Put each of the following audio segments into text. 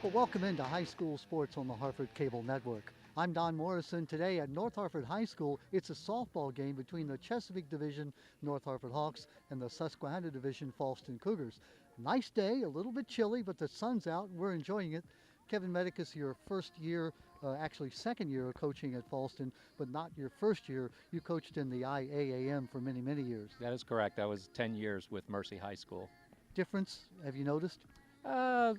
Well, welcome into high school sports on the Harford Cable Network. I'm Don Morrison. Today at North Harford High School, it's a softball game between the Chesapeake Division North Harford Hawks and the Susquehanna Division Fallston Cougars. Nice day, a little bit chilly, but the sun's out and we're enjoying it. Kevin Medicus, your first year, actually second year of coaching at Fallston, but not your first year. You coached in the IAAM for many, many years. That is correct. I was 10 years with Mercy High School. Difference, have you noticed? Uh,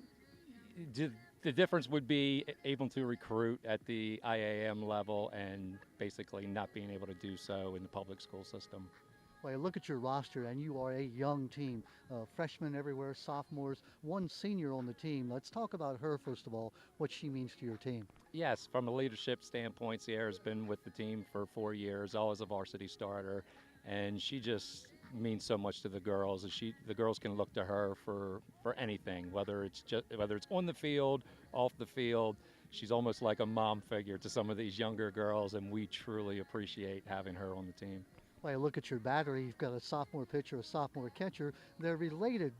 the difference would be able to recruit at the IAM level and basically not being able to do so in the public school system. Well, I look at your roster, and you are a young team. Freshmen everywhere, sophomores, one senior on the team. Let's talk about her, first of all, what she means to your team. Yes, from a leadership standpoint, Sierra's been with the team for 4 years, always a varsity starter, and she just means so much to the girls. The girls can look to her for anything, whether it's on the field, off the field. She's almost like a mom figure to some of these younger girls, and we truly appreciate having her on the team. Well, I look at your battery. You've got a sophomore pitcher, a sophomore catcher. They're related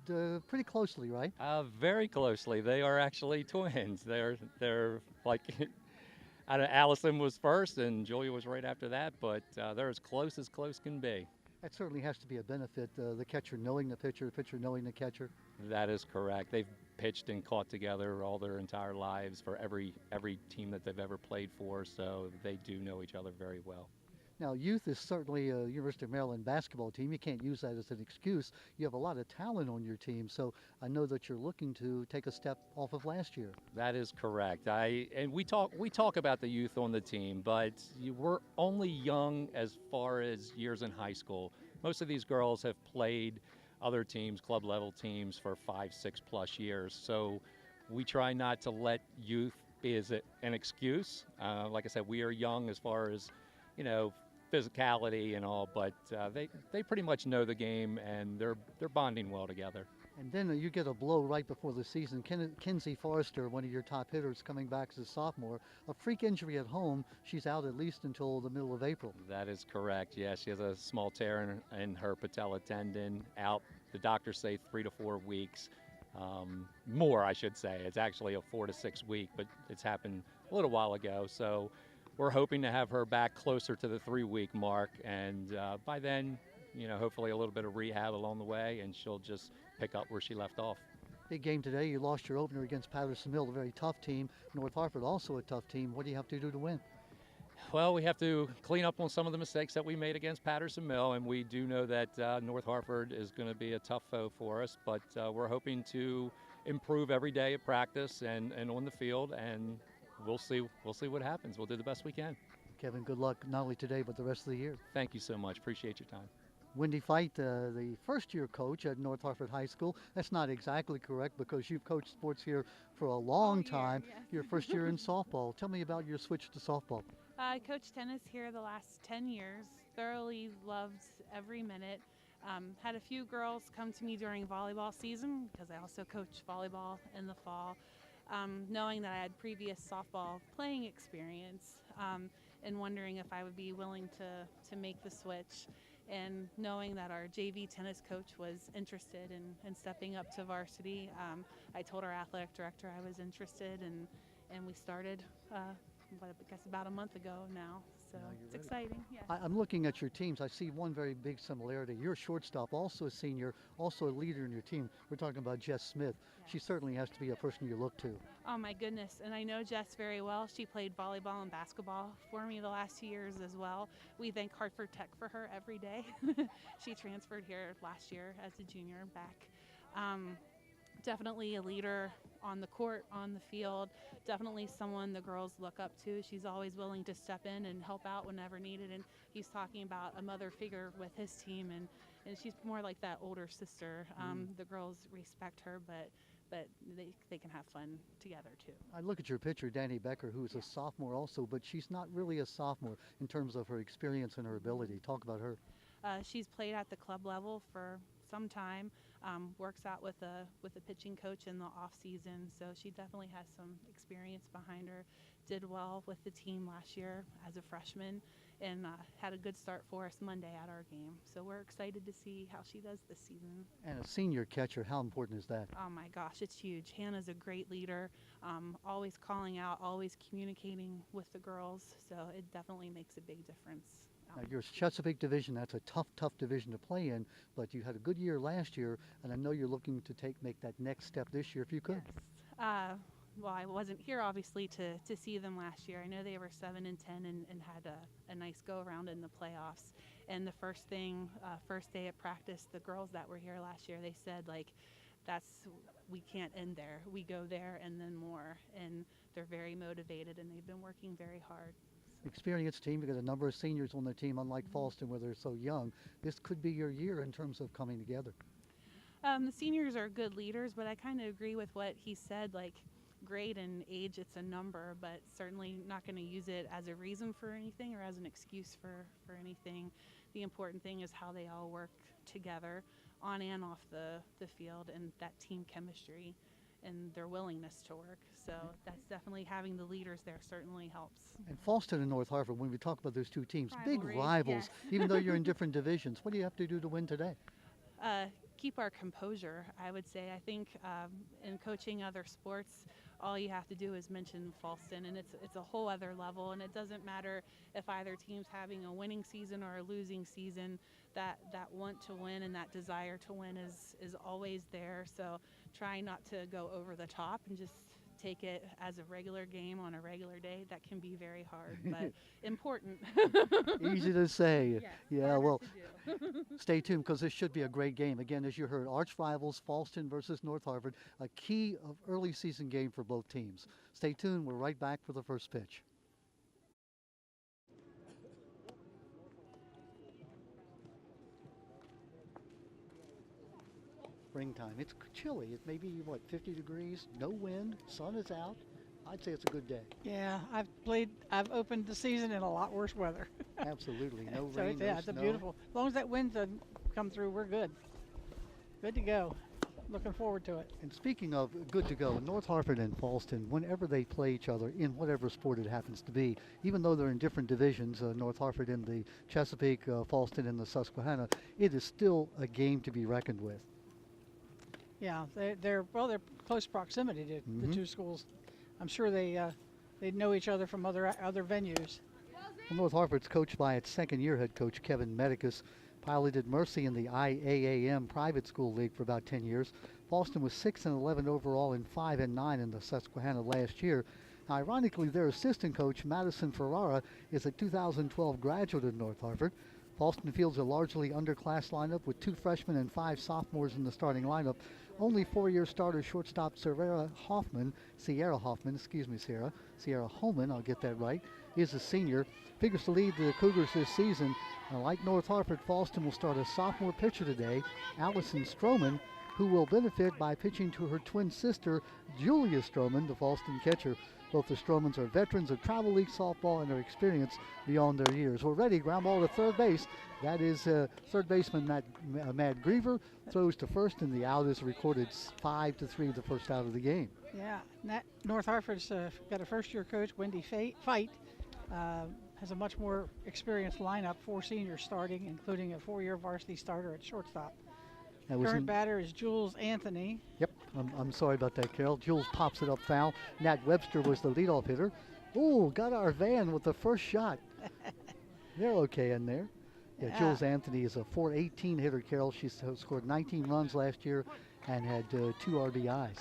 pretty closely, right? Very closely. They are actually twins. They're like Allison was first, and Julia was right after that. But they're as close can be. That certainly has to be a benefit, the catcher knowing the pitcher knowing the catcher. That is correct. They've pitched and caught together all their entire lives for every team that they've ever played for, so they do know each other very well. Now, youth is certainly a University of Maryland basketball team. You can't use that as an excuse. You have a lot of talent on your team, so I know that you're looking to take a step off of last year. That is correct. We talk about the youth on the team, but we're only young as far as years in high school. Most of these girls have played other teams, club level teams, for 5, 6+ years. So we try not to let youth be an excuse. Like I said, we are young as far as, physicality and all, but they pretty much know the game, and they're bonding well together. And then you get a blow right before the season. Kinsey Forrester, one of your top hitters, coming back as a sophomore, a freak injury at home. She's out at least until the middle of April. That is correct. Yeah, she has a small tear in her patella tendon. Out, the doctors say 3 to 4 weeks. More, I should say. It's actually a 4 to 6 week, but it's happened a little while ago. So we're hoping to have her back closer to the 3-week mark, and by then, hopefully a little bit of rehab along the way, and she'll just pick up where she left off. Big game today. You lost your opener against Patterson Mill, a very tough team. North Harford also a tough team. What do you have to do to win? Well, we have to clean up on some of the mistakes that we made against Patterson Mill, and we do know that North Harford is going to be a tough foe for us, but we're hoping to improve every day at practice and on the field, and we'll see what happens. We'll do the best we can. Kevin, good luck not only today but the rest of the year. Thank you so much. Appreciate your time. Wendy Fight, the first-year coach at North Harford High School. That's not exactly correct because you've coached sports here for a long time. Yes. Your first year in softball. Tell me about your switch to softball. I coached tennis here the last 10 years. Thoroughly loved every minute. Had a few girls come to me during volleyball season because I also coach volleyball in the fall. Knowing that I had previous softball playing experience and wondering if I would be willing to make the switch, and knowing that our JV tennis coach was interested in stepping up to varsity, I told our athletic director I was interested, and we started I guess about a month ago now. So it's exciting. Yeah. I'm looking at your teams. I see one very big similarity. You're a shortstop, also a senior, also a leader in your team. We're talking about Jess Smith. Yeah. She certainly has to be a person you look to. Oh my goodness, and I know Jess very well. She played volleyball and basketball for me the last 2 years as well. We thank Hartford Tech for her every day. She transferred here last year as a junior back. Definitely a leader on the court, on the field, definitely someone the girls look up to. She's always willing to step in and help out whenever needed, and he's talking about a mother figure with his team, and she's more like that older sister. The girls respect her, but they can have fun together too. I look at your pitcher, Danny Becker, who is a sophomore also, but she's not really a sophomore in terms of her experience and her ability. Talk about her. She's played at the club level for some time, works out with a pitching coach in the off season, so she definitely has some experience behind her. Did well with the team last year as a freshman, and had a good start for us Monday at our game. So we're excited to see how she does this season. And a senior catcher, how important is that? Oh my gosh, it's huge. Hannah's a great leader, always calling out, always communicating with the girls. So it definitely makes a big difference. Now, your Chesapeake division, that's a tough division to play in, but you had a good year last year, and I know you're looking to make that next step this year if you could. Yes. Well, I wasn't here obviously to see them last year. I know they were 7-10 and had a nice go around in the playoffs. And the first day at practice, the girls that were here last year, they said we can't end there. We go there and then more. And they're very motivated and they've been working very hard. Experienced team. You got a number of seniors on the team, unlike Fallston where they're so young. This could be your year in terms of coming together. The seniors are good leaders, but I kind of agree with what he said. Grade and age, it's a number, but certainly not going to use it as a reason for anything or as an excuse for anything. The important thing is how they all work together on and off the field, and that team chemistry and their willingness to work. So that's definitely having the leaders there certainly helps. And Fallston and North Harford, when we talk about those two teams, Rivalry, big rivals, yes. even though you're in different divisions. What do you have to do to win today? Keep our composure, I would say. I think in coaching other sports, all you have to do is mention Fallston, and it's a whole other level, and it doesn't matter if either team's having a winning season or a losing season. That want to win and that desire to win is always there. So try not to go over the top and just take it as a regular game on a regular day. That can be very hard, but important. Easy to say. Yes, yeah, well, to do. stay tuned because this should be a great game. Again, as you heard, arch rivals, Fallston versus North Harford, a key of early season game for both teams. Stay tuned. We're right back for the first pitch. Springtime. It's chilly. It may be, 50 degrees, no wind, sun is out. I'd say it's a good day. Yeah, I've opened the season in a lot worse weather. Absolutely. No So rain, no it's a snow. beautiful. As long as that wind doesn't come through, we're good. Good to go. Looking forward to it. And speaking of good to go, North Harford and Fallston, whenever they play each other in whatever sport it happens to be, even though they're in different divisions, North Harford in the Chesapeake, Fallston in the Susquehanna, it is still a game to be reckoned with. Yeah, they're close proximity to the two schools. I'm sure they know each other from other venues. Well, North Harford's coached by its second-year head coach Kevin Medicus, piloted Mercy in the IAAM private school league for about 10 years. Fallston was 6-11 overall and 5-9 in the Susquehanna last year. Now, ironically, their assistant coach Madison Ferrara is a 2012 graduate of North Harford. Fallston fields a largely underclass lineup with 2 freshmen and 5 sophomores in the starting lineup. Only 4-year starter shortstop Sierra Holman, I'll get that right, is a senior. Figures to lead the Cougars this season. Like North Harford, Fallston will start a sophomore pitcher today, Allison Stroman, who will benefit by pitching to her twin sister, Julia Stroman, the Fallston catcher. Both the Stromans are veterans of Travel League softball and are experienced beyond their years. We're ready. Ground ball to third base. That is third baseman Matt Griever throws to first, and the out is recorded 5-3, the first out of the game. Yeah, North Hartford's got a first-year coach, Wendy Fite, has a much more experienced lineup, 4 seniors starting, including a 4-year varsity starter at shortstop. Current batter is Jules Anthony. Yep, I'm sorry about that, Carol. Jules pops it up foul. Nat Webster was the leadoff hitter. Oh, got our van with the first shot. They're okay in there. Yeah, Jules Anthony is a .418 hitter, Carol. She scored 19 runs last year and had 2 RBIs.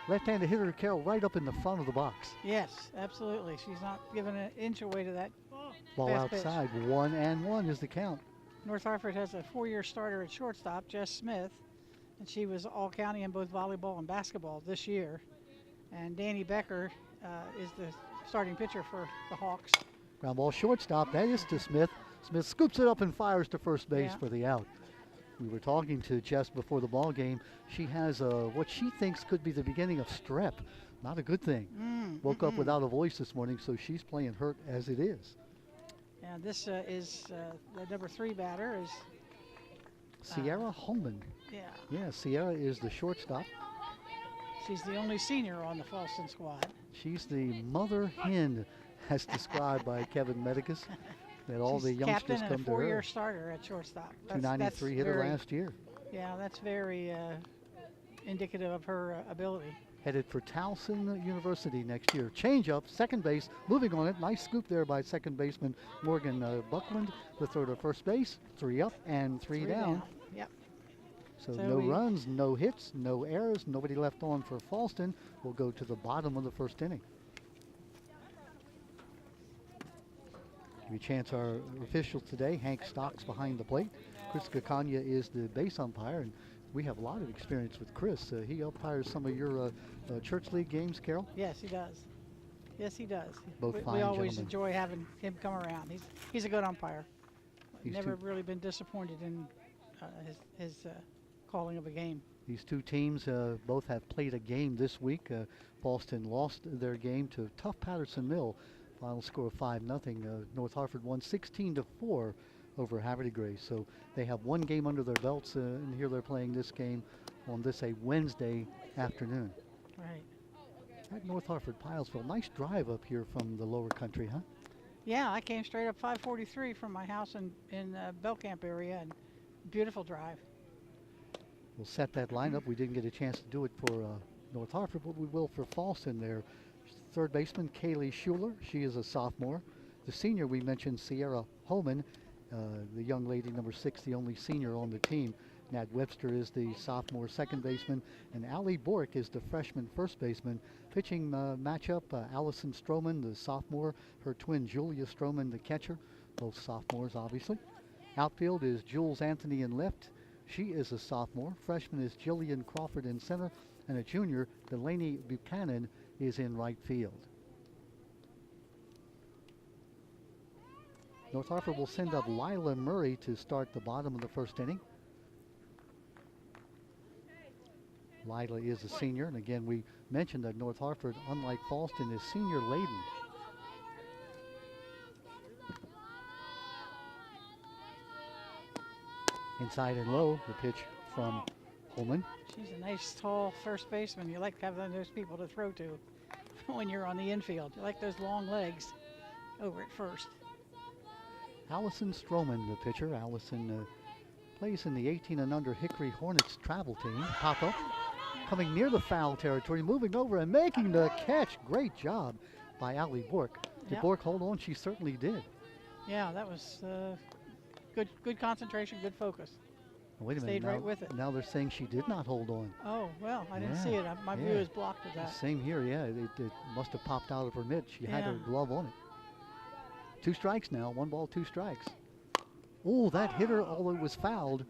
Left-handed hitter, Carol, right up in the front of the box. Yes, absolutely. She's not giving an inch away to that ball outside. Pitch. 1-1 is the count. North Hartford has a 4-year starter at shortstop, Jess Smith, and she was all-county in both volleyball and basketball this year. And Danny Becker is the starting pitcher for the Hawks. Ground ball shortstop, that is to Smith. Smith scoops it up and fires to first base for the out. We were talking to Jess before the ball game. She has what she thinks could be the beginning of strep. Not a good thing. Woke up without a voice this morning, so she's playing hurt as it is. And this is the number 3 batter is Sierra Holman. Yeah, Sierra is the shortstop. She's the only senior on the Fallston squad. She's the mother hen, as described by Kevin Medicus. that all She's the youngsters captain and come a to her. 4-year starter at shortstop. 293 hitter very, last year. Yeah, that's very indicative of her ability. Headed for Towson University next year. Change up, second base, moving on it. Nice scoop there by second baseman Morgan Buckland. The throw to first base, 3 up and 3 down. Yep. So no runs, no hits, no errors, nobody left on for Fallston. We'll go to the bottom of the first inning. Give you a chance, our officials today, Hank Stocks behind the plate. Chris Kakanya is the base umpire, and we have a lot of experience with Chris. He umpires some of your church league games, Carol? Yes, he does. Yes, he does. Both fine we always gentlemen. enjoy having him come around. He's a good umpire. These Never really been disappointed in his calling of a game. These two teams both have played a game this week. Fallston lost their game to tough Patterson Mill. Final score of 5-0. North Harford won 16-4 over Harvard Gray. So they have one game under their belts, and here they're playing this game on this a Wednesday afternoon. Right. At North Harford, Pilesville. Nice drive up here from the lower country, huh? Yeah, I came straight up 543 from my house in Belcamp area, and beautiful drive. We'll set that lineup. We didn't get a chance to do it for North Harford, but we will for Fallston there. Third baseman, Kaylee Schuler. She is a sophomore. The senior we mentioned, Sierra Holman, the young lady, number 6, the only senior on the team. Nat Webster is the sophomore second baseman, and Allie Bork is the freshman first baseman. Pitching matchup, Allison Stroman, the sophomore, her twin Julia Stroman, the catcher, both sophomores obviously. Outfield is Jules Anthony in left. She is a sophomore. Freshman is Jillian Crawford in center, and a junior, Delaney Buchanan, is in right field. North Harford will send up Lila Murray to start the bottom of the first inning. Lila is a senior, and again, we mentioned that North Harford, unlike Fallston, is senior laden. Inside and low, the pitch from Holman. She's a nice, tall first baseman. You like having those people to throw to when you're on the infield. You like those long legs over at first. Allison Stroman, the pitcher. Allison plays in the 18 and under Hickory Hornets travel team. Pop up, coming near the foul territory, moving over and making the catch. Great job by Allie Bork. Did Bork hold on? She certainly did. Yeah, that was good concentration, good focus. Wait a minute. Stayed right with it. Now they're saying she did not hold on. Oh, well, I didn't see it. My view is blocked with that. Same here, yeah. It must have popped out of her mitt. She had her glove on it. 2 strikes now. 1 ball, 2 strikes. Oh, that hit her, although it was fouled.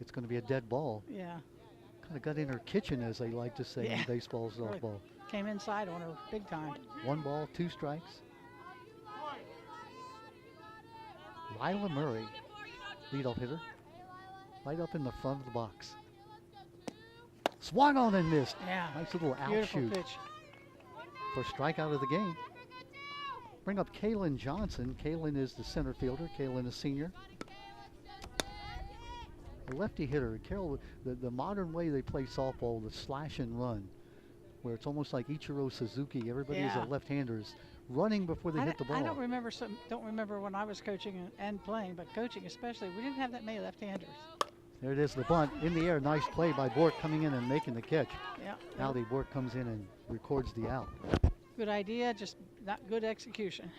It's going to be a dead ball. Yeah. Kind of got in her kitchen, as they like to say in baseball, softball. Came inside on her big time. 1 ball, 2 strikes. Lila Murray, leadoff hitter, right up in the front of the box. Swung on and missed. Yeah. Nice little Beautiful outshoot. pitch. First strikeout of the game. Bring up Kaylin Johnson. Kaylin is the center fielder. Kaylin, a senior. A lefty hitter. Carol, the modern way they play softball, the slash and run, where it's almost like Ichiro Suzuki. Everybody is a left-hander, running before they hit the ball. I don't remember when I was coaching and playing, but coaching especially, we didn't have that many left-handers. There it is, the bunt in the air. Nice play by Bork coming in and making the catch. Yeah. Allie Bork comes in and records the out. Good idea, just not good execution.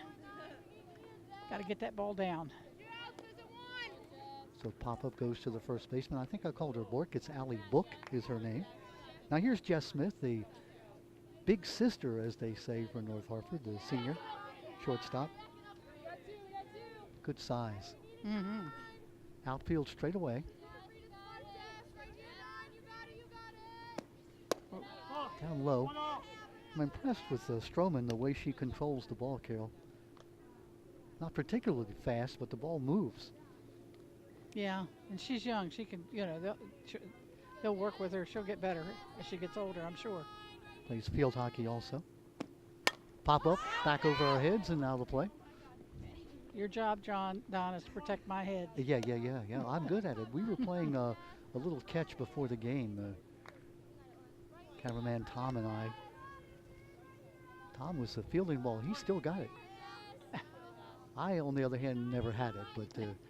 Got to get that ball down. So pop-up goes to the first baseman. I think I called her Bork. It's Allie Book is her name. Now here's Jess Smith, the big sister, as they say, for North Harford, the senior shortstop. Good size. Mm-hmm. Outfield straight away. Down low. I'm impressed with Stroman, the way she controls the ball, Carol. Not particularly fast, but the ball moves. Yeah, and she's young. She can, they'll work with her. She'll get better as she gets older, I'm sure. Plays field hockey also. Pop up, back over our heads, and now the play. Your job, Don, is to protect my head. Yeah. I'm good at it. We were playing a little catch before the game. Cameraman Tom and I. Tom was fielding the ball. He still got it. I, on the other hand, never had it, but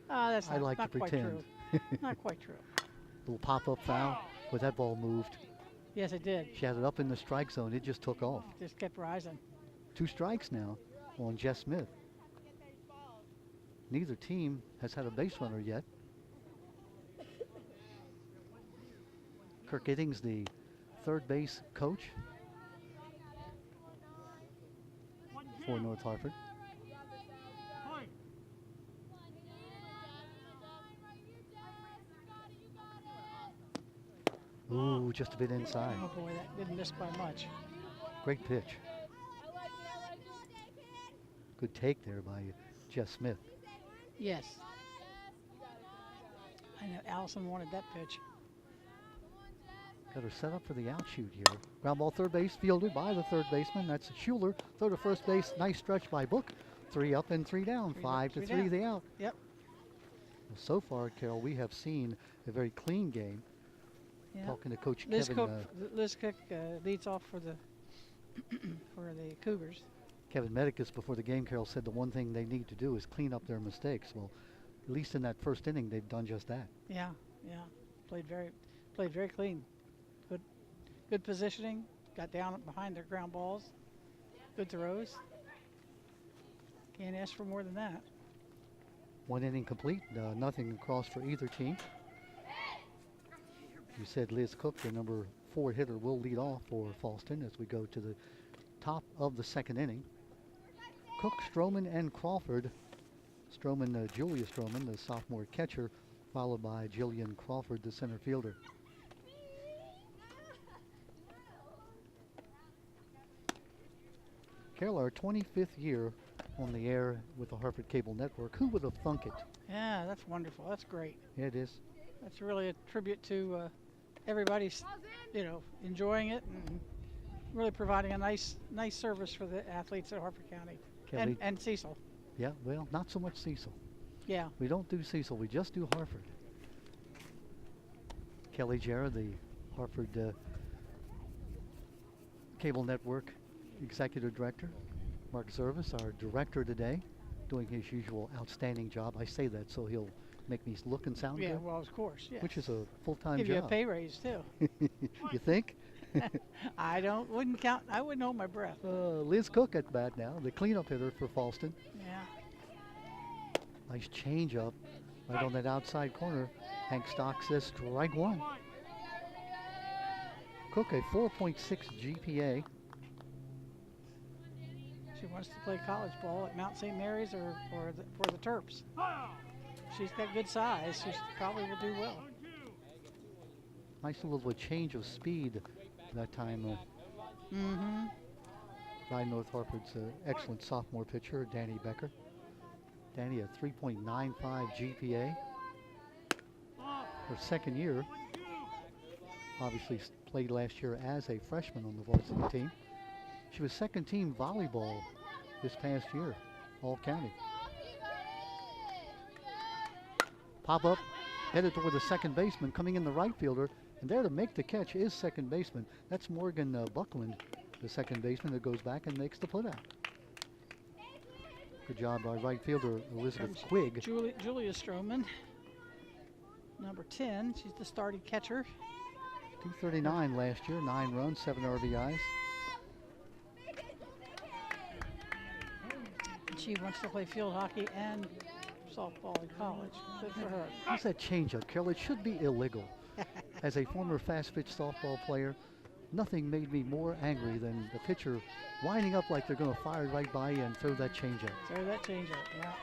That's I not, like not to quite pretend. true. Not quite true. Little pop-up foul, but that ball moved. Yes, it did. She had it up in the strike zone. It just took off. Just kept rising. 2 strikes now on Jess Smith. Neither team has had a base runner yet. Kirk Iddings, the third base coach for North Harford. Ooh, just a bit inside. Oh boy, that didn't miss by much. Great pitch. Good take there by Jess Smith. Yes. I know Allison wanted that pitch. Got her set up for the outshoot here. Ground ball third base, fielded by the third baseman. That's Schuler. Throw to first base. Nice stretch by Book. 3 up and 3 down. 5 to 3 the out. Yep. Well, so far, Carol, we have seen a very clean game. Yeah. Talking to Coach Liz Kevin. Cook leads off for the for the Cougars. Kevin Medicus before the game, Carol, said the one thing they need to do is clean up their mistakes. Well, at least in that first inning, they've done just that. Yeah, yeah. Played very clean. Good positioning. Got down behind their ground balls. Good throws. Can't ask for more than that. 1 inning complete. Nothing across for either team. You said Liz Cook, the number 4 hitter, will lead off for Fallston as we go to the top of the second inning. Cook, Stroman, and Crawford. Stroman, Julia Stroman, the sophomore catcher, followed by Jillian Crawford, the center fielder. Carol, our 25th year on the air with the Harford Cable Network. Who would have thunk it? Yeah, that's wonderful. That's great. Yeah, it is. That's really a tribute to everybody's, enjoying it and really providing a nice service for the athletes at Harford County and Cecil. Yeah, well, not so much Cecil. Yeah. We don't do Cecil. We just do Harford. Kelly Jarrah, the Harford Cable Network Executive Director. Mark Zervis, our director today, doing his usual outstanding job. I say that so he'll make me look and sound good. Yeah, well, of course, yeah. Which is a full-time Give job. you a pay raise, too. You think? I wouldn't hold my breath. Liz Cook at bat now, the cleanup hitter for Fallston. Yeah. Nice change up right on that outside corner. Hank Stock says strike 1. Cook, a 4.6 GPA. She wants to play college ball at Mount St. Mary's or for the Terps. She's got good size. She probably will do well. Nice little change of speed that time by North Harford's excellent sophomore pitcher, Danny Becker. Danny, a 3.95 GPA. Her second year. Obviously played last year as a freshman on the varsity team. She was second team volleyball this past year, all county. Pop up, headed toward the second baseman, coming in the right fielder, and there to make the catch is second baseman. That's Morgan Buckland, the second baseman, that goes back and makes the put out. Good job by right fielder Elizabeth Quigg. Julia Stroman, number 10. She's the starting catcher. 239 last year, 9 runs, 7 RBIs. She wants to play field hockey and softball in college. Good for her. How's that changeup, Carol? It should be illegal. As a former fast-pitch softball player, nothing made me more angry than the pitcher winding up like they're going to fire right by you and throw that changeup. Throw that changeup, yeah.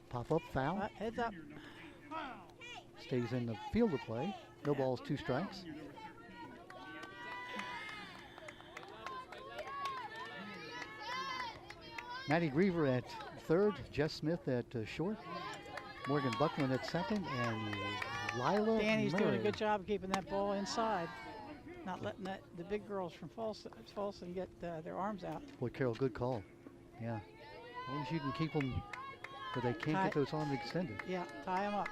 Pop-up foul. Heads up. Stays in the field of play. No balls, 2 strikes. Maddie Griever at third, Jess Smith at short, Morgan Buckland at second, and Lila Danny's Murray. doing a good job of keeping that ball inside, not letting the big girls from Fallston get their arms out. Boy, Carol, good call. Yeah, as long as you can keep them where they can't get those arms extended. Yeah, tie them up.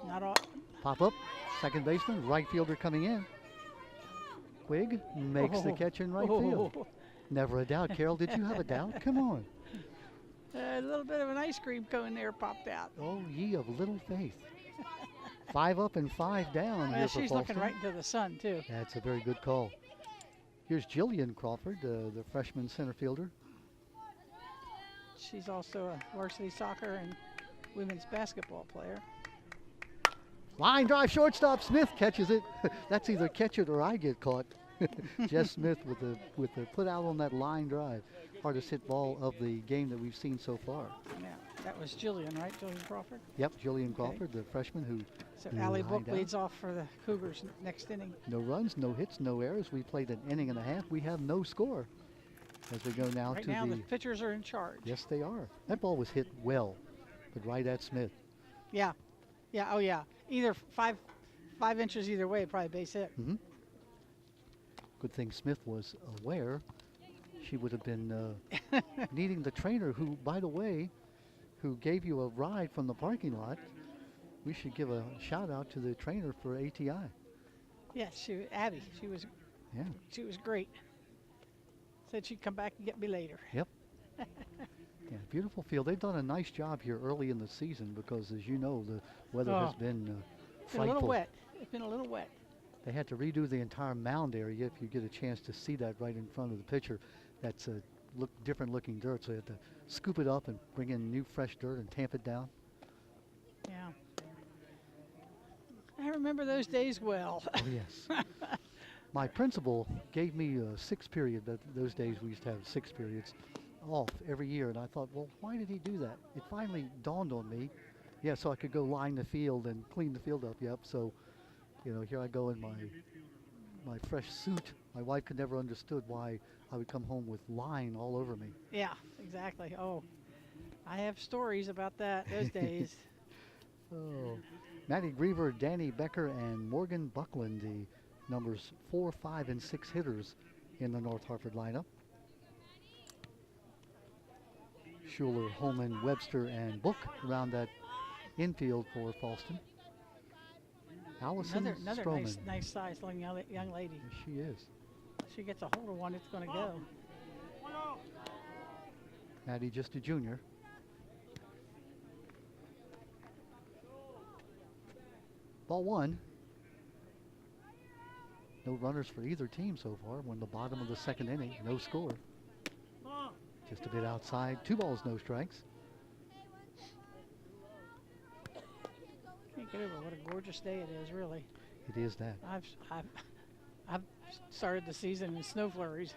Not all. Pop up, second baseman, right fielder coming in. Quigg makes the catch in right field. Never a doubt. Carol, did you have a doubt? Come on. A little bit of an ice cream cone there popped out. Oh, ye of little faith. 5 up and 5 down here for She's Fallston. looking right into the sun, too. That's a very good call. Here's Jillian Crawford, the freshman center fielder. She's also a varsity soccer and women's basketball player. Line drive, shortstop. Smith catches it. That's either catch it or I get caught. Jess Smith with the put out on that line drive. Hardest hit ball of the game that we've seen so far. Yeah, that was Jillian, right? Jillian Crawford? Yep, Jillian Crawford, the freshman who. So Allie Book leads off for the Cougars next inning. No runs, no hits, no errors. We played an inning and a half. We have no score as we go now right to now the pitchers are in charge. Yes, they are. That ball was hit well, but right at Smith. Yeah. Yeah, oh yeah. Either five inches either way, probably base hit. Mm-hmm. Good thing Smith was aware. She would have been needing the trainer who, by the way, who gave you a ride from the parking lot. We should give a shout out to the trainer for ATI. Yes, Abby. She was great. Said she'd come back and get me later. Yep. Yeah, beautiful field. They've done a nice job here early in the season because, as you know, the weather has been frightful. A little wet. It's been a little wet. They had to redo the entire mound area. If you get a chance to see that right in front of the pitcher, that's a different looking dirt. So you have to scoop it up and bring in new fresh dirt and tamp it down. Yeah. I remember those days well. Oh, yes. My principal gave me a 6 period. Those days we used to have 6 periods off every year. And I thought, well, why did he do that? It finally dawned on me. Yeah, so I could go line the field and clean the field up. Yep. So, you know, here I go in my fresh suit. My wife could never understood why I would come home with line all over me. Yeah, exactly. Oh, I have stories about that, those days. Oh, Maddie Griever, Danny Becker, and Morgan Buckland, the numbers 4, 5, and 6 hitters in the North Harford lineup. Schuler, Holman, Webster, and Book around that infield for Fallston. Allison Another Stroman. nice size young lady. Yes, she is. She gets a hold of one, it's going to go. Maddie just a junior. Ball 1. No runners for either team so far. We're in the bottom of the second inning. No score. Just a bit outside. 2 balls, no strikes. Can't get over what a gorgeous day it is, really. It is that. I've started the season in snow flurries.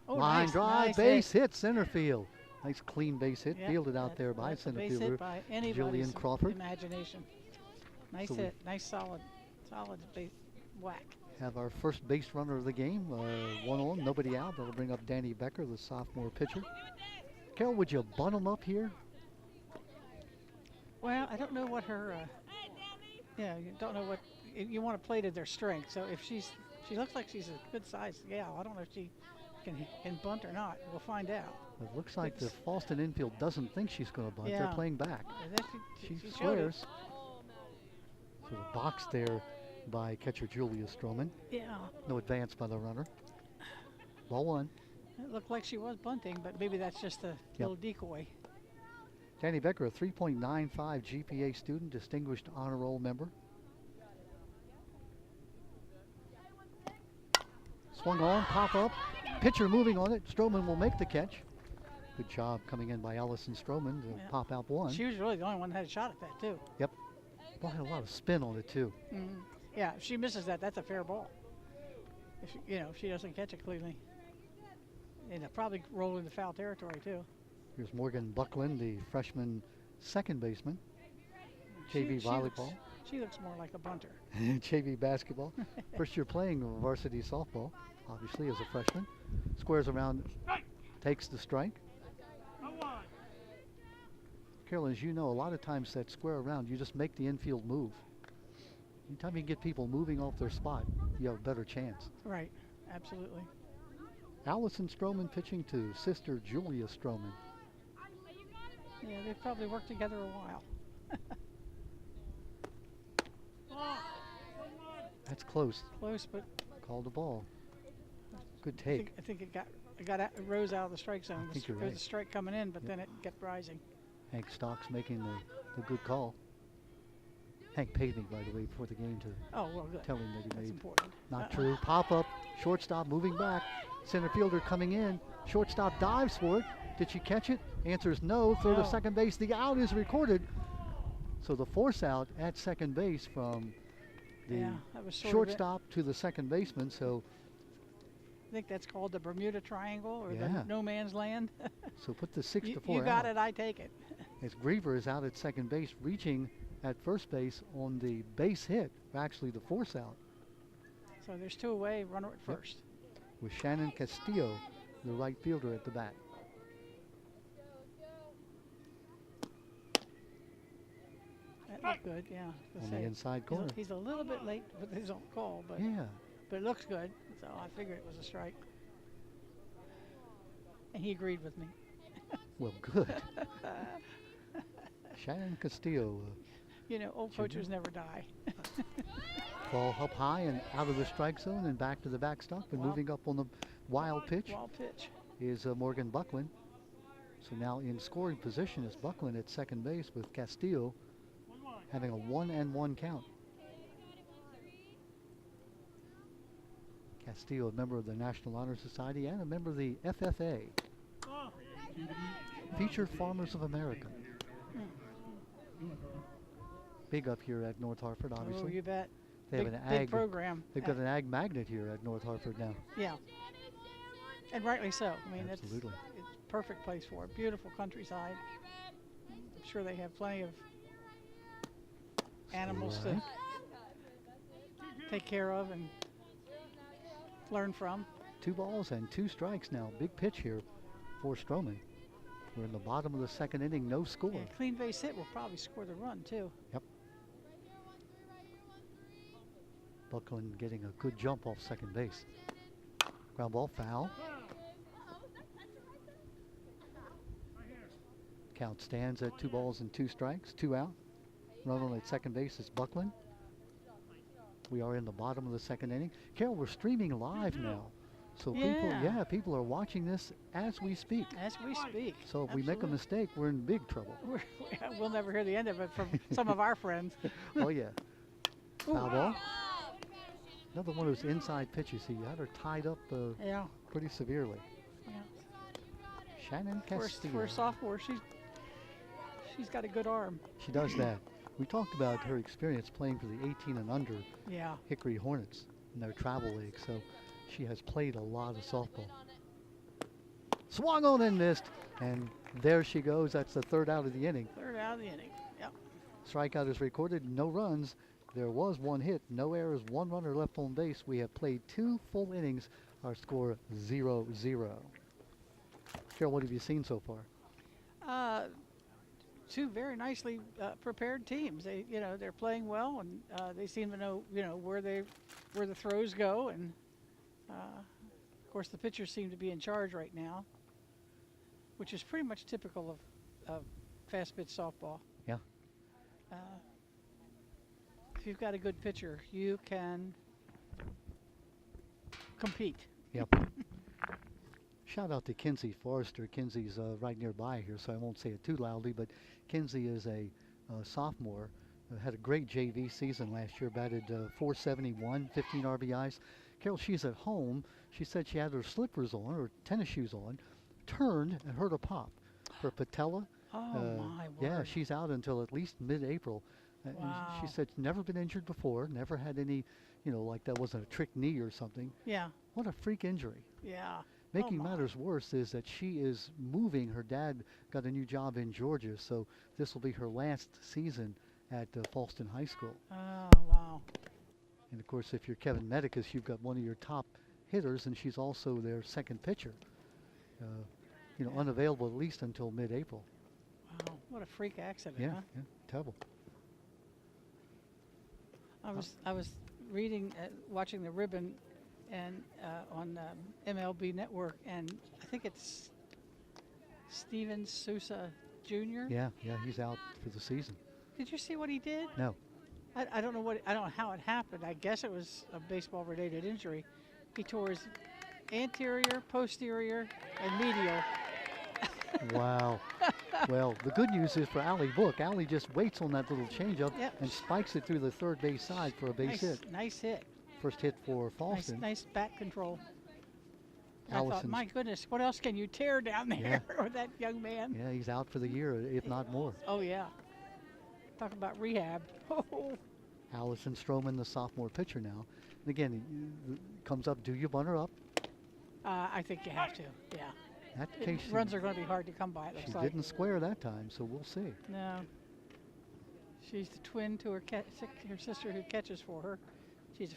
Line drive, base hit, center field. Nice clean base hit, Yep, fielded out there by center base fielder hit by anybody's Jillian Crawford. imagination. Nice So hit, nice solid base whack. Have our first base runner of the game, 1 on, nobody out. That'll bring up Danny Becker, the sophomore pitcher. Carol, would you bunt him up here? Well, I don't know what her, you don't know what, you want to play to their strength. So if she looks like she's a good sized gal. I don't know if she can bunt or not. We'll find out. It looks like the Fallston infield doesn't think she's going to bunt. Yeah. They're playing back. She squares. So the box there by catcher Julia Stroman. Yeah. No advance by the runner. Ball 1. It looked like she was bunting, but maybe that's just a little decoy. Danny Becker, a 3.95 GPA student, distinguished honor roll member. Swung on, pop up. Pitcher moving on it. Stroman will make the catch. Good job coming in by Allison Stroman to pop out 1. She was really the only one that had a shot at that, too. Yep. Ball had a lot of spin on it, too. Mm-hmm. Yeah, if she misses that, that's a fair ball. If she doesn't catch it cleanly. And it'll probably roll into foul territory, too. Here's Morgan Buckland, the freshman second baseman. JV volleyball. She looks more like a bunter. JV basketball. First year playing varsity softball, obviously, as a freshman. Squares around, takes the strike. Carolyn, as you know, a lot of times that square around, you just make the infield move. Anytime you get people moving off their spot, you have a better chance. Right, absolutely. Allison Stroman pitching to sister Julia Stroman. Yeah, they've probably worked together a while. That's close. Close, but Called the ball. Good take. I think it rose out of the strike zone. I think you're There was right. a strike coming in, but then it kept rising. Hank Stocks making the good call. Hank paid me, by the way, before the game to Oh, well, good. tell him that he That's made. important. Not true. Pop up. Shortstop moving back. Center fielder coming in. Shortstop dives for it. Did she catch it? Answers no. Throw to No. second base. The out is recorded. So the force out at second base from the Yeah, that was sort of it. shortstop to the second baseman. So I think that's called the Bermuda Triangle or Yeah. the no man's land. put the 6 to you 4 got out. it, I take it. As Griever is out at second base, reaching at first base on the base hit, actually the force out, So there's 2 away, runner at first. with Shannon Castillo, the right fielder, at the bat. That looked good, yeah. I was On gonna the say, inside corner. He's a little bit late with his own call, but Yeah. it looks good. So I figured it was a strike. And he agreed with me. Well, good. Shannon Castillo, You know, old Junior. coaches never die. ball up high and out of the strike zone and back to the backstop. And Wow. moving up on the wild pitch Wild pitch. is Morgan Buckland. So now in scoring position is Buckland at second base with Castillo having a 1-1 count. Castillo, a member of the National Honor Society and a member of the FFA, Featured Farmers of America. Big up here at North Harford, Oh, obviously. you bet. They have Big, an big ag. program. They've got an ag magnet here at North Harford now. Yeah. And rightly so. I mean, Absolutely. it's a perfect place for it. Beautiful countryside. I'm sure they have plenty of animals to Right. take care of and learn from. 2 balls and 2 strikes now. Big pitch here for Stroman. We're in the bottom of the second inning, no score. Yeah, clean base hit will probably score the run too. Yep. Buckland getting a good jump off second base. Ground ball foul. Count stands at 2 balls and 2 strikes, 2 out. Runner at second base is Buckland. We are in the bottom of the second inning. Carol, we're streaming live now. So Yeah. people are watching this as we speak. As we speak. So if we make a Absolutely. mistake, we're in big trouble. We'll never hear the end of it from some of our friends. Oh yeah. Ooh. Foul ball. Another one of those inside pitches. He had her tied up Yeah. pretty severely. Yeah. Shannon For Castillo. a sophomore, she's got a good arm. She does that. We talked about her experience playing for the 18 and under Yeah. Hickory Hornets in their travel league. So she has played a lot of softball. Swung on and missed. And there she goes. That's the 3rd out of the inning. 3rd out of the inning. Yep. Strikeout is recorded. No runs. There was 1 hit. No errors. 1 runner left on base. We have played 2 full innings. Our score 0-0. Carol, what have you seen so far? 2 very nicely prepared teams. They're playing well, and they seem to know where the throws go, and of course the pitchers seem to be in charge right now, which is pretty much typical of fast pitch softball. Yeah. If you've got a good pitcher, you can compete. Yep. Shout out to Kinsey Forrester. Kinsey's right nearby here, so I won't say it too loudly, but Kinsey is a sophomore. Had a great JV season last year, batted .471, 15 RBIs. Carol, she's at home. She said she had her slippers on, or tennis shoes on, turned and heard a pop. Her patella. Oh my word. Yeah, she's out until at least mid-April. And Wow. she said she's never been injured before, never had any, like that wasn't a trick knee or something. Yeah. What a freak injury. Yeah. Making my. matters worse is that she is moving. Her dad got a new job in Georgia, so this will be her last season at Fallston High School. Oh wow. And of course, if you're Kevin Medicus, you've got one of your top hitters, and she's also their second pitcher. Unavailable at least until mid-April. Wow. What a freak accident, Yeah, huh? yeah, terrible. I was reading, watching the ribbon, and on MLB Network, and I think it's Steven Sousa Jr. Yeah, he's out for the season. Did you see what he did? No. I don't know how it happened. I guess it was a baseball-related injury. He tore his anterior, posterior, and medial. Wow. Well, the good news is for Allie Book, Allie just waits on that little changeup Yep. and spikes it through the third base side for a base hit. Nice hit. First hit for Fallston. Nice bat control. I thought, Allison's- my goodness, what else can you tear down there with that young man? Yeah, he's out for the year, if not more. Oh, yeah. Talk about rehab. Oh, Allison Stroman, the sophomore pitcher now. And again, he comes up, do you bunt her up? I think you have to, yeah. In that case, Runs are going to be hard to come by, it she looks like. didn't square that time, so we'll see. No. She's the twin to her sister who catches for her. She's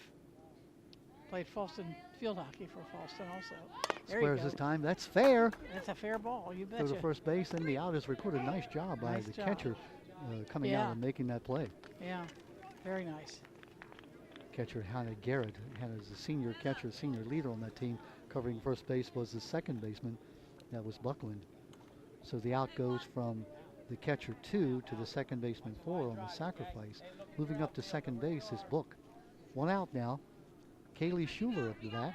played Fallston field hockey for Fallston also. There you Squares go. this time. That's fair. That's a fair ball, you To betcha. the first base, and the out is recorded. Nice job by Nice the job. catcher coming out and making that play. Yeah, very nice. Catcher Hannah Garrett. Hannah's a senior catcher, senior leader on that team. Covering first base was the second baseman. That was Buckland. So the out goes from the catcher 2 to the second baseman 4 on the sacrifice. Moving up to second base is Book. One out now. Kaylee Schuler up to bat.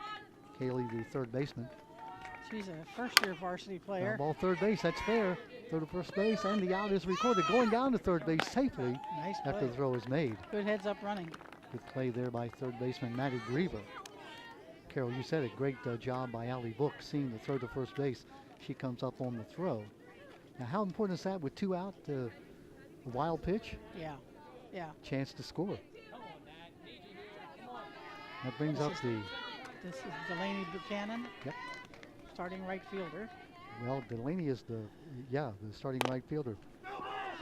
Kaylee, the third baseman. She's a first-year varsity player. Ground ball third base, that's fair. Throw to first base, and the out is recorded. Going down to third base safely Nice after play. the throw is made. Good heads-up running. Good play there by third baseman Maddie Griever. Carol, you said it. Great job by Allie Book seeing the throw to first base. She comes up on the throw. Now, how important is that with 2 out? A wild pitch, Yeah, yeah. chance to score. That brings up the, This is Delaney Buchanan. Yep. Starting right fielder. well, Delaney is the starting right fielder.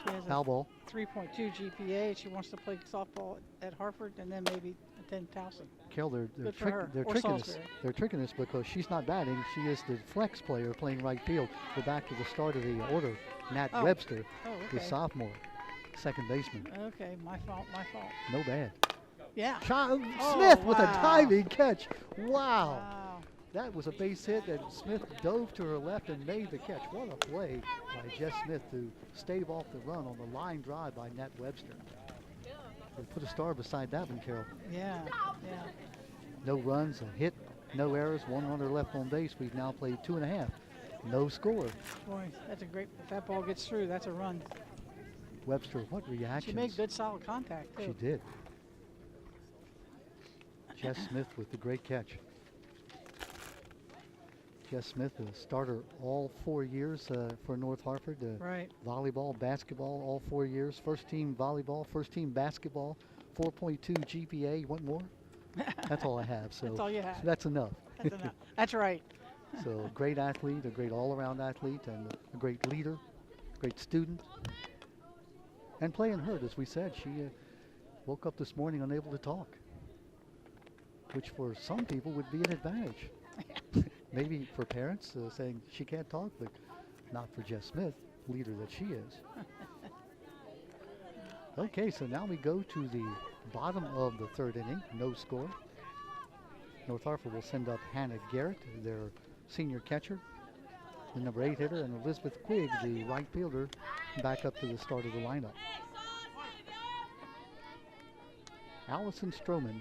She has Foul a ball. 3.2 GPA. She wants to play softball at Harford and then maybe attend Towson. Carol, they're Good for her. Or tricking us. Salisbury. They're tricking us because she's not batting. She is the flex player playing right field. Go back to the start of the order. Nat Oh. Webster, Oh, the okay. sophomore, second baseman. Okay, my fault, my fault. No bad. Yeah. Oh, Oh, Smith with a wow. diving catch. Wow. Wow. That was a base hit, and Smith dove to her left and made the catch. What a play by Jess Smith to stave off the run on the line drive by Nat Webster. We'll put a star beside that one, Carol. Yeah, yeah. No runs, a hit, no errors, 1 runner left on base. We've now played 2.5. No score. Boy, that's a great, if that ball gets through, that's a run. Webster, what reactions? She made good solid contact, too. She did. Jess Smith with the great catch. Jess Smith, a starter all 4 years for North Harford. Right. Volleyball, basketball, all 4 years. First team volleyball, first team basketball, 4.2 GPA. You want more? That's all I have. So That's all you have. so that's enough. That's enough. That's right. So great athlete, a great all-around athlete, and a great leader, great student. And playing hurt, as we said, she woke up this morning unable to talk, which for some people would be an advantage. Maybe for parents saying she can't talk, but not for Jess Smith, leader that she is. Okay, so now we go to the bottom of the third inning, no score. North Harford will send up Hannah Garrett, their senior catcher, the number 8 hitter, and Elizabeth Quigg, the right fielder, back up to the start of the lineup. Allison Stroman,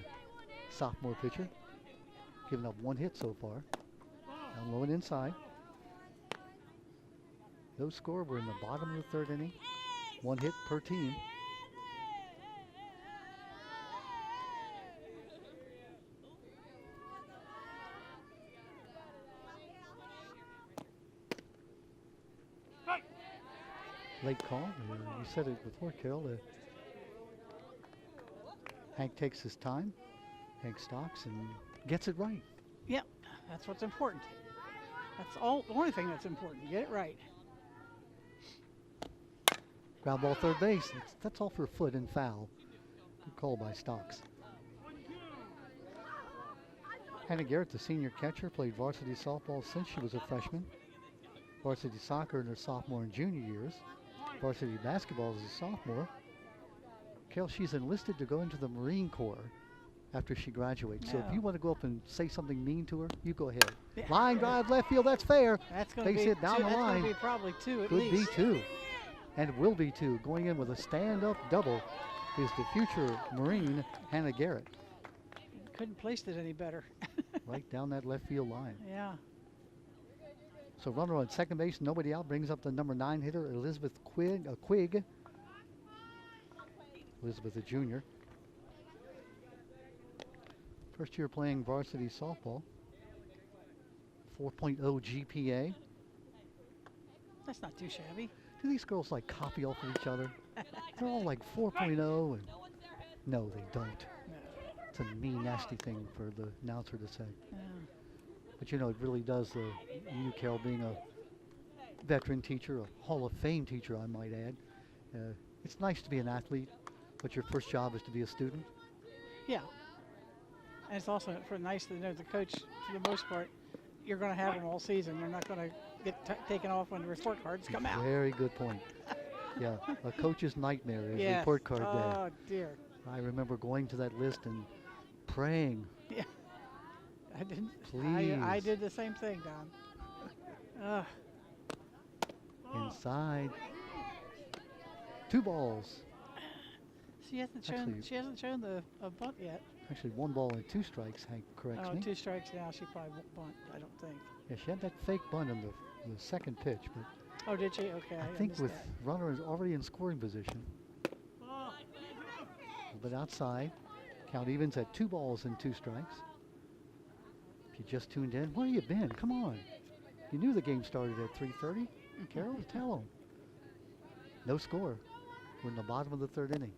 sophomore pitcher, giving up 1 hit so far. Down low and inside. No score. We're in the bottom of the third inning. 1 hit per team. Late call. You said it before, Carol. Hank takes his time. Hank stalks and gets it right. Yep, that's what's important. That's all. The only thing that's important. Get it right. Ground ball third base. That's off her foot and foul. Good call by Stocks. Hannah Garrett, the senior catcher, played varsity softball since she was a freshman. Varsity soccer in her sophomore and junior years. Varsity basketball as a sophomore. Carol, she's enlisted to go into the Marine Corps after she graduates. So if Yeah. you want to go up and say something mean to her, you go ahead. Yeah. Line drive left field, that's fair. That's going to Base be hit down two, the that's line. going to be probably 2 at Could least. be 2. And will be 2. Going in with a stand-up double is the future Marine, Hannah Garrett. couldn't place it any better. Right down that left field line. Yeah. So runner on second base, nobody out, brings up the number 9 hitter, Elizabeth Quigg. Elizabeth, a junior. First year playing varsity softball. 4.0 GPA. That's not too shabby. Do these girls like copy off of each other? They're all like 4.0 and no, they don't. No. It's a mean, nasty thing for the announcer to say. Yeah. But you know, it really does, you, Carol, being a veteran teacher, a Hall of Fame teacher, I might add. It's nice to be an athlete, but your first job is to be a student. Yeah. And it's also nice to know the coach, for the most part, you're going to have them all season. You're not going to get taken off when the report cards come out. Very good point. Yeah, a coach's nightmare is Yes. report card day. Oh, dear. I remember going to that list and praying. Yeah. I didn't. Please. I did the same thing, Don. Inside. 2 balls. She hasn't shown. Actually- She hasn't shown the a bunt yet. Actually, 1 ball and 2 strikes, Hank corrects Oh, me. 2 strikes now. She probably won't bunt. I don't think. Yeah, she had that fake bunt in the second pitch, but Oh, did she? Okay. I think with runner is already in scoring position. But outside, count evens at 2 balls and 2 strikes. If you just tuned in, where you been? Come on. You knew the game started at 3:30. Carol, tell them. No score. We're in the bottom of the 3rd inning.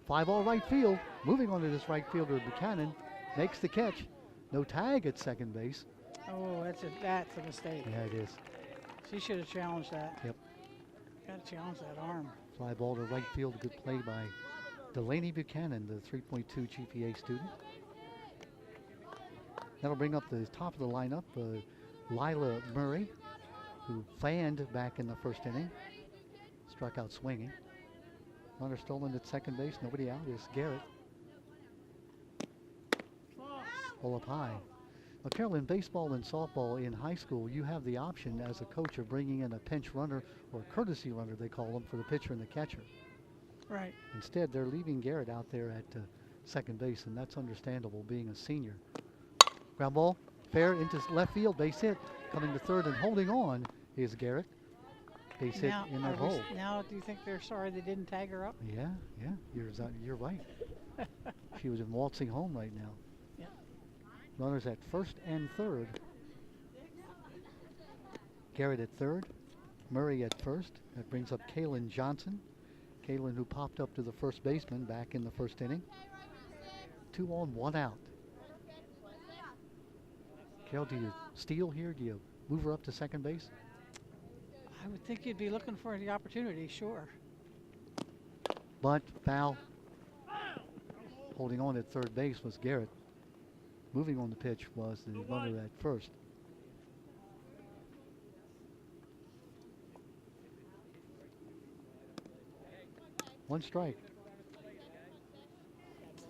5-all right field. Moving on to this right fielder, Buchanan makes the catch. No tag at second base. Oh, that's a mistake. Yeah, it is. She should have challenged that. Yep. Got to challenge that arm. Fly ball to right field. Good play by Delaney Buchanan, the 3.2 GPA student. That'll bring up the top of the lineup, Lila Murray, who fanned back in the 1st inning. Struck out swinging. Runner stolen at second base. Nobody out is Garrett. Ball up high. Well, Carol, in baseball and softball in high school, you have the option as a coach of bringing in a pinch runner or courtesy runner, they call them, for the pitcher and the catcher. Right. Instead, they're leaving Garrett out there at second base, and that's understandable being a senior. Ground ball, fair into left field, base hit. Coming to 3rd and holding on is Garrett. Base hit in that hole. Now, do you think they're sorry they didn't tag her up? Yeah, you're right. She was in waltzing home right now. Yeah. Runners at 1st and 3rd. Garrett at 3rd, Murray at 1st. That brings up Kaylin Johnson. Kaylin, who popped up to the first baseman back in the 1st inning. 2 on, 1 out. Carol, do you steal here? Do you move her up to second base? I would think you'd be looking for the opportunity, sure. Bunt, foul. Holding on at 3rd base was Garrett. Moving on the pitch was the runner at 1st. One strike.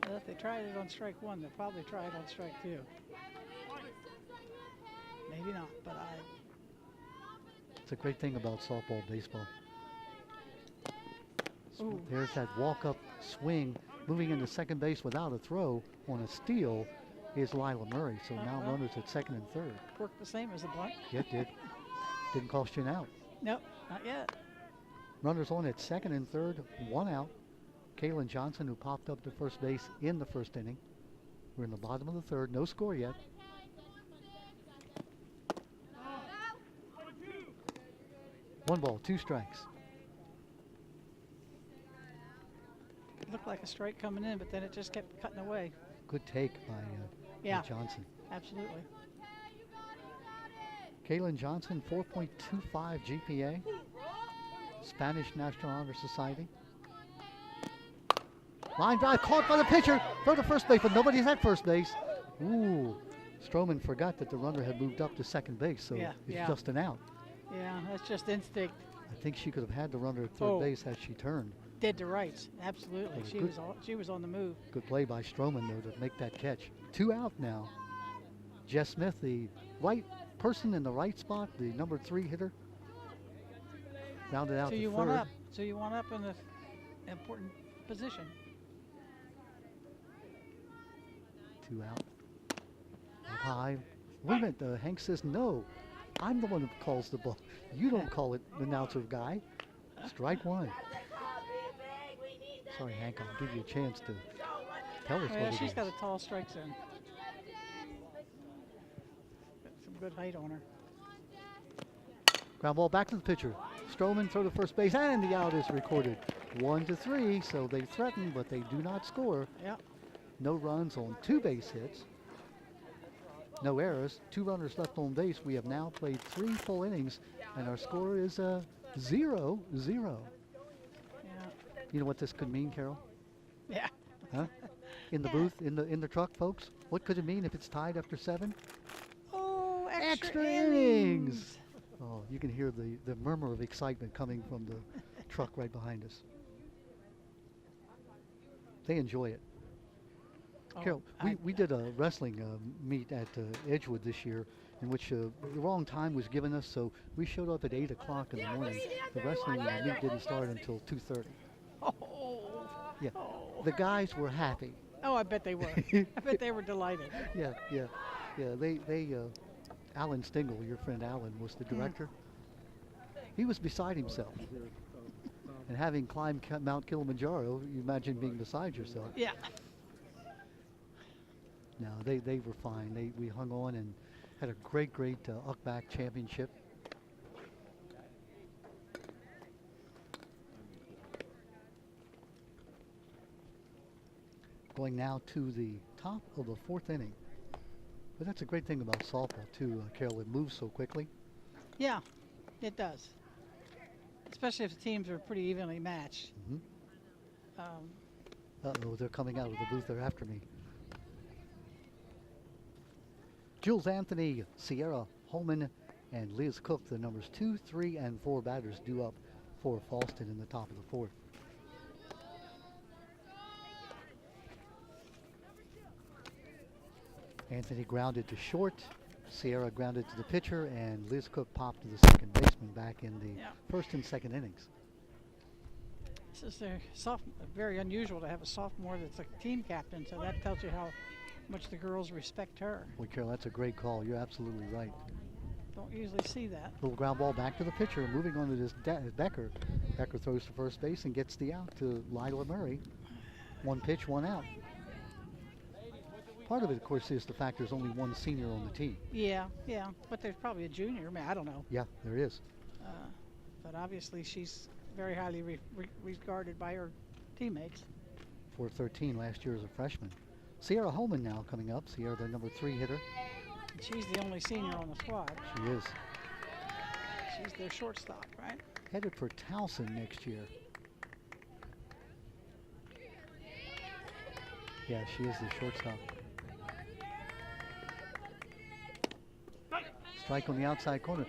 Well, if they tried it on strike 1, they'll probably try it on strike 2. Maybe not, but It's a great thing about softball, baseball. Ooh. There's that walk-up swing. Moving into second base without a throw on a steal is Lila Murray. So now well. runners at 2nd and 3rd. worked the same as the bunt. Yeah, it did. Didn't cost you an out. Nope, not yet. Runners on at 2nd and 3rd, 1 out. Kaylin Johnson, who popped up to first base in the 1st inning. We're in the bottom of the 3rd. No score yet. One ball, 2 strikes. It looked like a strike coming in, but then it just kept cutting away. Good take by Yeah. Johnson. Absolutely. Kaylin Johnson, 4.25 GPA. Spanish National Honor Society. Line drive caught by the pitcher. Throw to first base, but nobody's at first base. Ooh. Stroman forgot that the runner had moved up to second base, so Yeah, it's yeah. just an out. Yeah, that's just instinct. I think she could have had the runner at third Oh. base had she turned. Dead to rights. Absolutely. was She good. was on the move. Good play by Stroman, though, to make that catch. 2 out now. Jess Smith, the right person in the right spot, the number 3 hitter. Rounded out So to you third. want up. So you want up in an important position. 2 out. Up high. Wait a minute, Hank says no. I'm the one who calls the ball. You don't call it, announcer guy. Strike 1. Sorry, Hank, I'll give you a chance to tell us what Yeah, it she's is. got a tall strike zone. Got some good height on her. Ground ball back to the pitcher. Stroman throw to first base, and the out is recorded. 1-3, so they threaten, but they do not score. Yep. No runs on 2 base hits. No errors. 2 runners left on base. We have now played 3 full innings, and our score is 0-0. Yeah. You know what this could mean, Carol? Yeah. Huh? In the booth, in the truck, folks. What could it mean if it's tied after 7? Oh, Extra innings! Oh, you can hear the murmur of excitement coming from the truck right behind us. They enjoy it. Oh, Carol, we did a wrestling meet at Edgewood this year in which the wrong time was given us, so we showed up at 8 o'clock in the morning. The wrestling meet didn't start until 2:30. Oh. Yeah, Oh. the guys were happy. Oh, I bet they were. I bet they were delighted. Yeah. They Alan Stingle, your friend Alan, was the director. He was beside himself. And having climbed Mount Kilimanjaro, you imagine being beside yourself. Yeah. No, they were fine. We hung on and had a great UCBAC championship. Going now to the top of the 4th inning. But that's a great thing about softball too, Carol. It moves so quickly. Yeah, it does. Especially if the teams are pretty evenly matched. Uh-oh, they're coming out of the booth. They're after me. Jules Anthony, Sierra Holman, and Liz Cook, the numbers 2, 3, and 4 batters due up for Fallston in the top of the 4th. Anthony grounded to short, Sierra grounded to the pitcher, and Liz Cook popped to the second baseman back in the first and second innings. This is very unusual to have a sophomore that's a team captain, so that tells you how much the girls respect her. Well, Carol, that's a great call. You're absolutely right. Don't usually see that. Little ground ball back to the pitcher. Moving on to this Becker. Becker throws to first base and gets the out to Lila Murray. 1 pitch, 1 out. Part of it, of course, is the fact there's only 1 senior on the team. Yeah, but there's probably a junior. I mean, I don't know. Yeah, there is. But obviously she's very highly regarded by her teammates. 413 last year as a freshman. Sierra Holman now coming up. Sierra, the number 3 hitter. She's the only senior on the squad. She is. She's their shortstop, right? Headed for Towson next year. Yeah, she is the shortstop. Strike on the outside corner.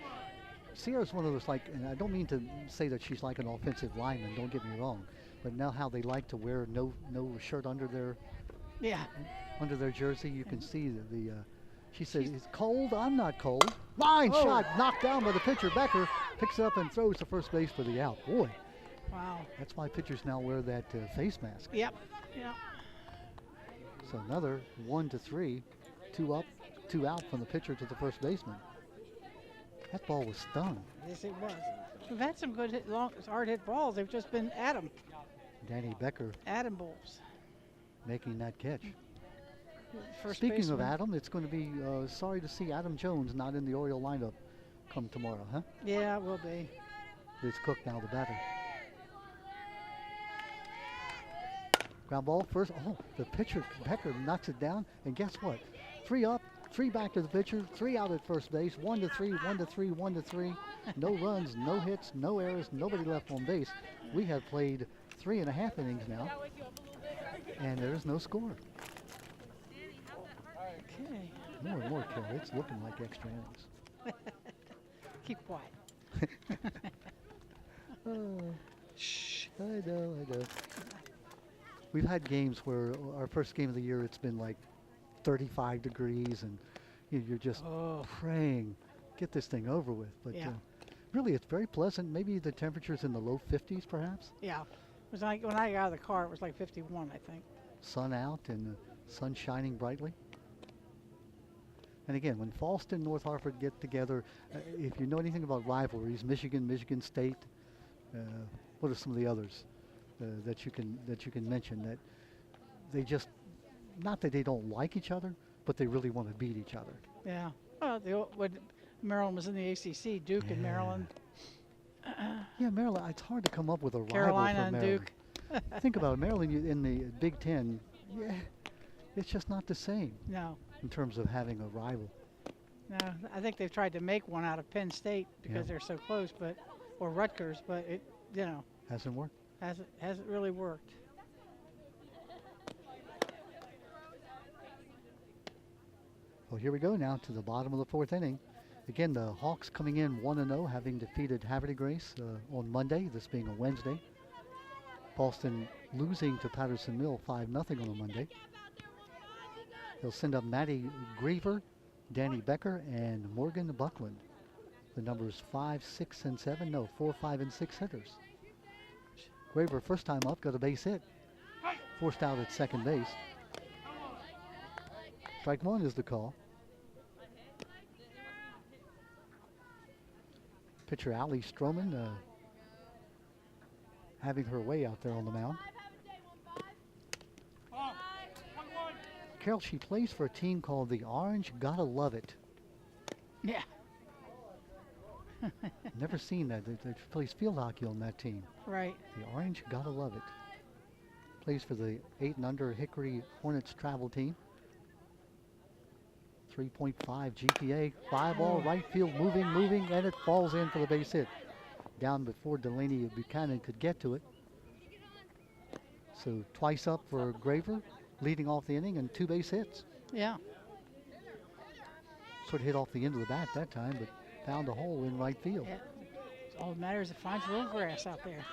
Sierra's one of those, like, and I don't mean to say that she's like an offensive lineman, don't get me wrong, but now how they like to wear no shirt under their jersey, you can see the she says, "It's cold, I'm not cold." Line shot knocked down by the pitcher. Becker picks up and throws to first base for the out. Boy, wow. That's why pitchers now wear that face mask. Yep. So another 1-3, 2 up, 2 out from the pitcher to the first baseman. That ball was stung. Yes, it was. We've had some good hard hit balls. They've just been Danny Becker Adam balls. making that catch. First Speaking baseman. of Adam, it's going to be sorry to see Adam Jones not in the Oriole lineup come tomorrow, huh? Yeah, it will be. Liz Cook now the batter. Ground ball first. Oh, the pitcher, Becker, knocks it down. And guess what? 3 up, 3 back to the pitcher, 3 out at first base, 1-3, 1-3, 1-3. No runs, no hits, no errors, nobody left on base. We have played 3.5 innings now, and there is no score. Okay. More and more, Carol. It's looking like extra innings. Keep quiet. Shh. I know. We've had games where our first game of the year, it's been like 35 degrees, and you're just praying, get this thing over with. But really, it's very pleasant. Maybe the temperature's in the low 50s, perhaps. Yeah. It was like when I got out of the car, it was like 51, I think. Sun out and the sun shining brightly. And again, when Fallston and North Hartford get together, if you know anything about rivalries, Michigan, Michigan State, what are some of the others that you can mention that they just, not that they don't like each other, but they really want to beat each other. Yeah. Well, when Maryland was in the ACC, Duke and Maryland. Yeah, Maryland. It's hard to come up with a Carolina rival for and Maryland. Duke. Think about it, Maryland in the Big Ten. Yeah, it's just not the same No. in terms of having a rival. No, I think they've tried to make one out of Penn State because they're so close, or Rutgers, but it, Hasn't worked. hasn't really worked. Well, here we go now to the bottom of the 4th inning. Again, the Hawks coming in 1-0, having defeated Haverty Grace on Monday, this being a Wednesday. Fallston losing to Patterson Mill 5-0 on a Monday. They'll send up Maddie Graver, Danny Becker, and Morgan Buckland. The numbers 5, 6, and 7. No, 4, 5, and 6 hitters. Graver, first time up, got a base hit. Forced out at second base. Strike one is the call. Pitcher Allie Stroman having her way out there on the mound. Carol, she plays for a team called the Orange Gotta Love It. Yeah. Never seen that. They plays field hockey on that team. Right. The Orange Gotta Love It. Plays for the 8 and under Hickory Hornets travel team. 3.5 GPA. Fly ball, right field, moving, and it falls in for the base hit. Down before Delaney Buchanan could get to it. So twice up for Graver, leading off the inning, and 2 base hits. Yeah. Sort of hit off the end of the bat that time, but found a hole in right field. Yeah. All that matters is it finds a little grass out there.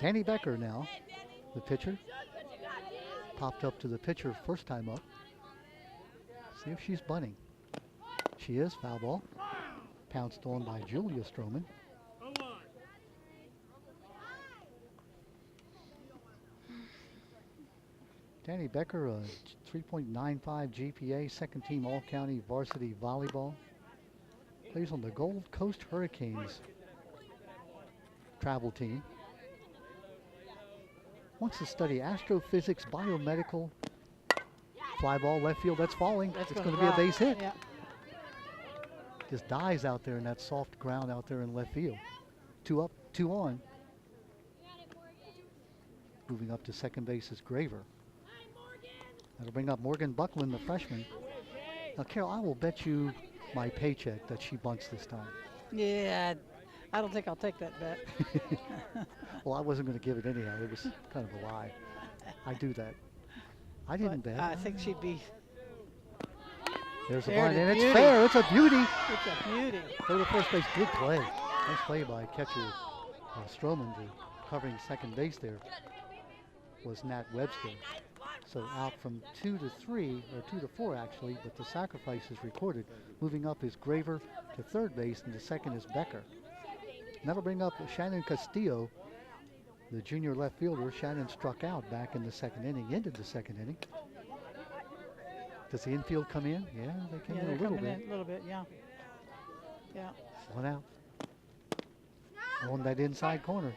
Danny Becker now, the pitcher. Popped up to the pitcher first time up. See if she's bunting. She is. Foul ball. Pounced on by Julia Stroman. Danny Becker, a 3.95 GPA, second team All-County varsity volleyball. Plays on the Gold Coast Hurricanes travel team. Wants to study astrophysics, biomedical. Fly ball, left field, that's falling. It's going to be a base hit. Yeah. Just dies out there in that soft ground out there in left field. 2 up, 2 on. Moving up to second base is Graver. That'll bring up Morgan Buckland, the freshman. Now, Carol, I will bet you my paycheck that she bunts this time. Yeah, I don't think I'll take that bet. Well, I wasn't going to give it anyhow. It was kind of a lie. I do that. I didn't bet. I think she'd be. There's a There bunt, it and is. it's Beauty. fair. It's a beauty. It's a beauty. Go to first base. Good play. Nice play by catcher Stroman to covering second base there was Nat Webster. So out from 2 to 3, or 2 to 4 actually, but the sacrifice is recorded. Moving up is Graver to third base, and the second is Becker. And that'll bring up Shannon Castillo, the junior left fielder. Shannon struck out back in the second inning, ended the second inning. Does the infield come in? Yeah, they came in a little bit. A little bit, yeah. Yeah. 1 out. On that inside corner.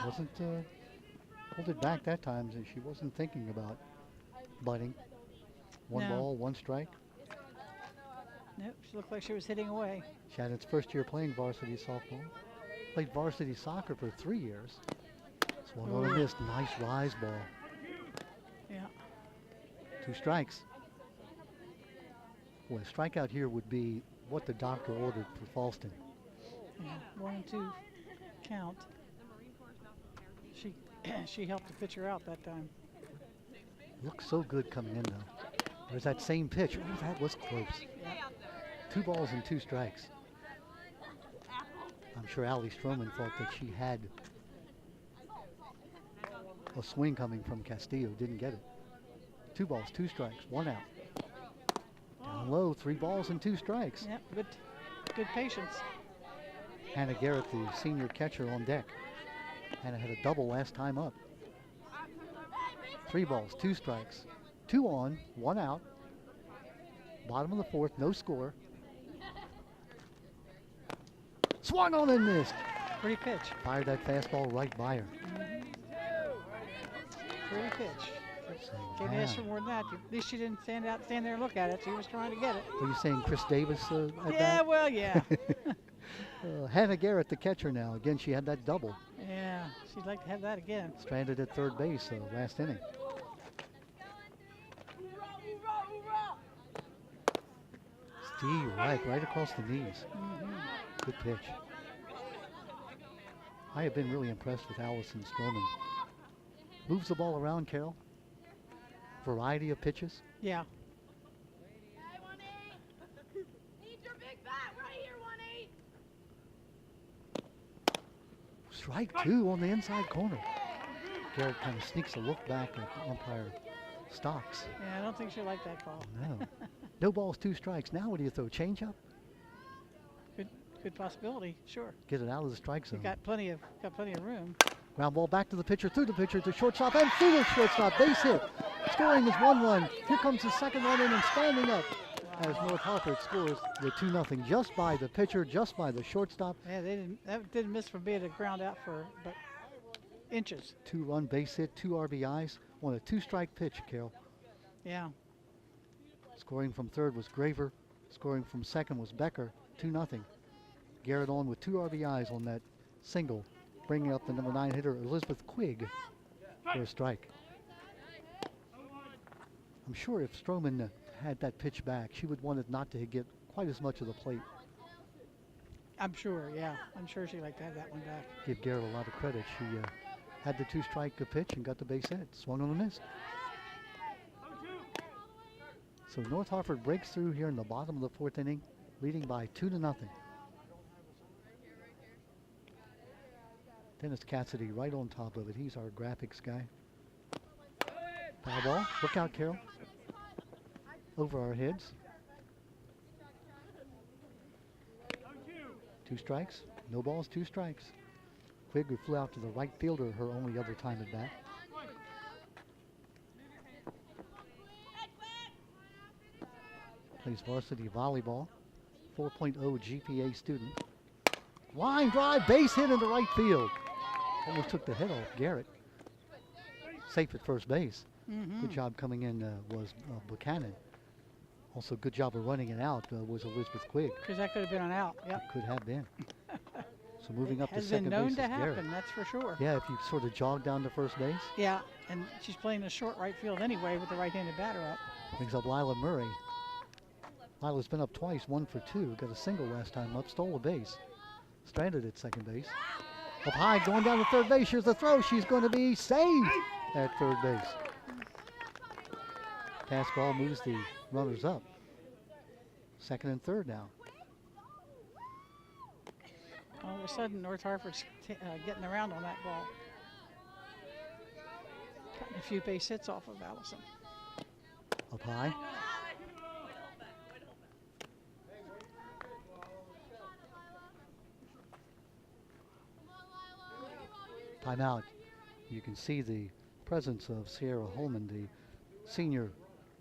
Wasn't pulled it back that time, so she wasn't thinking about bunting. One No. ball, 1 strike. Nope, she looked like she was hitting away. Shannon's first year playing varsity softball. Played varsity soccer for 3 years. This one on a miss. Nice rise ball. Yeah. 2 strikes. Boy, a strikeout here would be what the doctor ordered for Fallston. Yeah. 1 and 2 count. She helped the pitcher out that time. Looks so good coming in though. There's that same pitch. Oh, that was close. Yeah. 2 balls and 2 strikes. I'm sure Allie Stroman thought that she had a swing coming from Castillo. Didn't get it. 2 balls, 2 strikes, 1 out. Down low, 3 balls and 2 strikes. Yep, good patience. Hannah Garrett, the senior catcher, on deck. Hannah had a double last time up. 3 balls, 2 strikes, 2 on, 1 out. Bottom of the 4th, no score. Swung on and missed. Pretty pitch. Fired that fastball right by her. Pretty pitch. Can't ask for more than that. At least she didn't stand there and look at it. She was trying to get it. Are you saying Chris Davis at Yeah, bat? well, yeah. Hannah Garrett, the catcher now. Again, she had that double. Yeah, she'd like to have that again. Stranded at third base last inning. Steve right across the knees. Good pitch. I have been really impressed with Allison Stroman. Moves the ball around, Carol. Variety of pitches. Yeah. Strike 2 on the inside corner. Garrett kind of sneaks a look back at umpire Stocks. Yeah, I don't think she liked that call. No. No balls, 2 strikes. Now what do you throw? Change up? Good possibility, sure. Get it out of the strike zone. Got plenty of room. Ground ball back to the pitcher, through the pitcher to shortstop, and through the shortstop. Base hit. Scoring is 1 run. Here comes the second run in and standing up as North Harford scores the 2-0 just by the pitcher, just by the shortstop. Yeah, that didn't miss from being a ground out for but inches. 2-run base hit, 2 RBIs on a 2-strike pitch, Carol. Yeah. Scoring from third was Graver. Scoring from second was Becker. 2-0. Garrett on with 2 RBIs on that single, bringing up the number 9 hitter, Elizabeth Quigg, for a strike. I'm sure if Stroman had that pitch back, she would want it not to get quite as much of the plate. I'm sure, yeah. I'm sure she'd like to have that one back. Give Garrett a lot of credit. She had the 2-strike pitch and got the base hit. Swung on and missed. So North Harford breaks through here in the bottom of the 4th inning, leading by 2-0. Dennis Cassidy right on top of it. He's our graphics guy. Foul ball. Look out, Carol. Over our heads. 2 strikes. No balls, 2 strikes. Quigg, who flew out to the right fielder her only other time at bat. Plays varsity volleyball. 4.0 GPA student. Line drive, base hit into right field. Almost took the head off Garrett. Safe at first base. Good job coming in was Buchanan. Also good job of running it out was Elizabeth Quigg. Because that could have been an out. Yep. Could have been. So moving up to Has second been known base to is Garrett. happen, that's for sure. Yeah, if you sort of jog down to first base. Yeah, and she's playing the short right field anyway with the right-handed batter up. Brings up Lila Murray. Lila's been up twice, 1 for 2. Got a single last time up, stole a base. Stranded at second base. Up high, going down to third base. Here's the throw. She's going to be saved at third base. Pass ball moves the runners up. Second and third now. All of a sudden, North Hartford's getting around on that ball. Gotten a few base hits off of Allison. Up high. Timeout. You can see the presence of Sierra Holman, the senior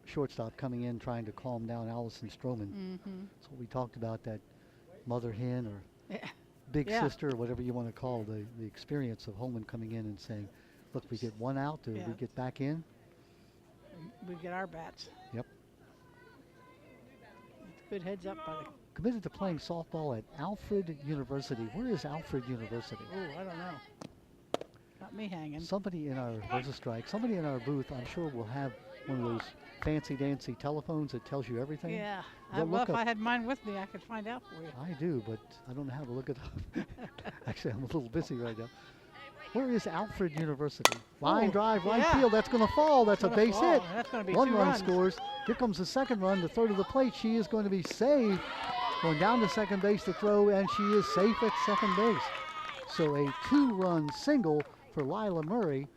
shortstop, coming in trying to calm down Allison Stroman. So we talked about that mother hen or big sister, or whatever you want to call the experience of Holman coming in and saying, look, we get 1 out, or we get back in. We get our bats. Yep. It's good heads up by the... Committed to playing softball at Alfred University. Where is Alfred University? Oh, I don't know. Got me hanging. Somebody in our, there's a strike, somebody in our booth, I'm sure will have one of those fancy dancy telephones that tells you everything. Yeah. They'll Well, look if up- I had mine with me, I could find out for you. I do, but I don't know how to look it up. Actually, I'm a little busy right now. Where is Alfred University? Line drive, right field. That's going to fall. That's a Gonna base fall. hit. That's going to be 1 2 run runs. scores. Here comes the second run, the third of the plate. She is going to be saved. Going down to second base to throw, and she is safe at second base. So a 2-run single for Lila Murray,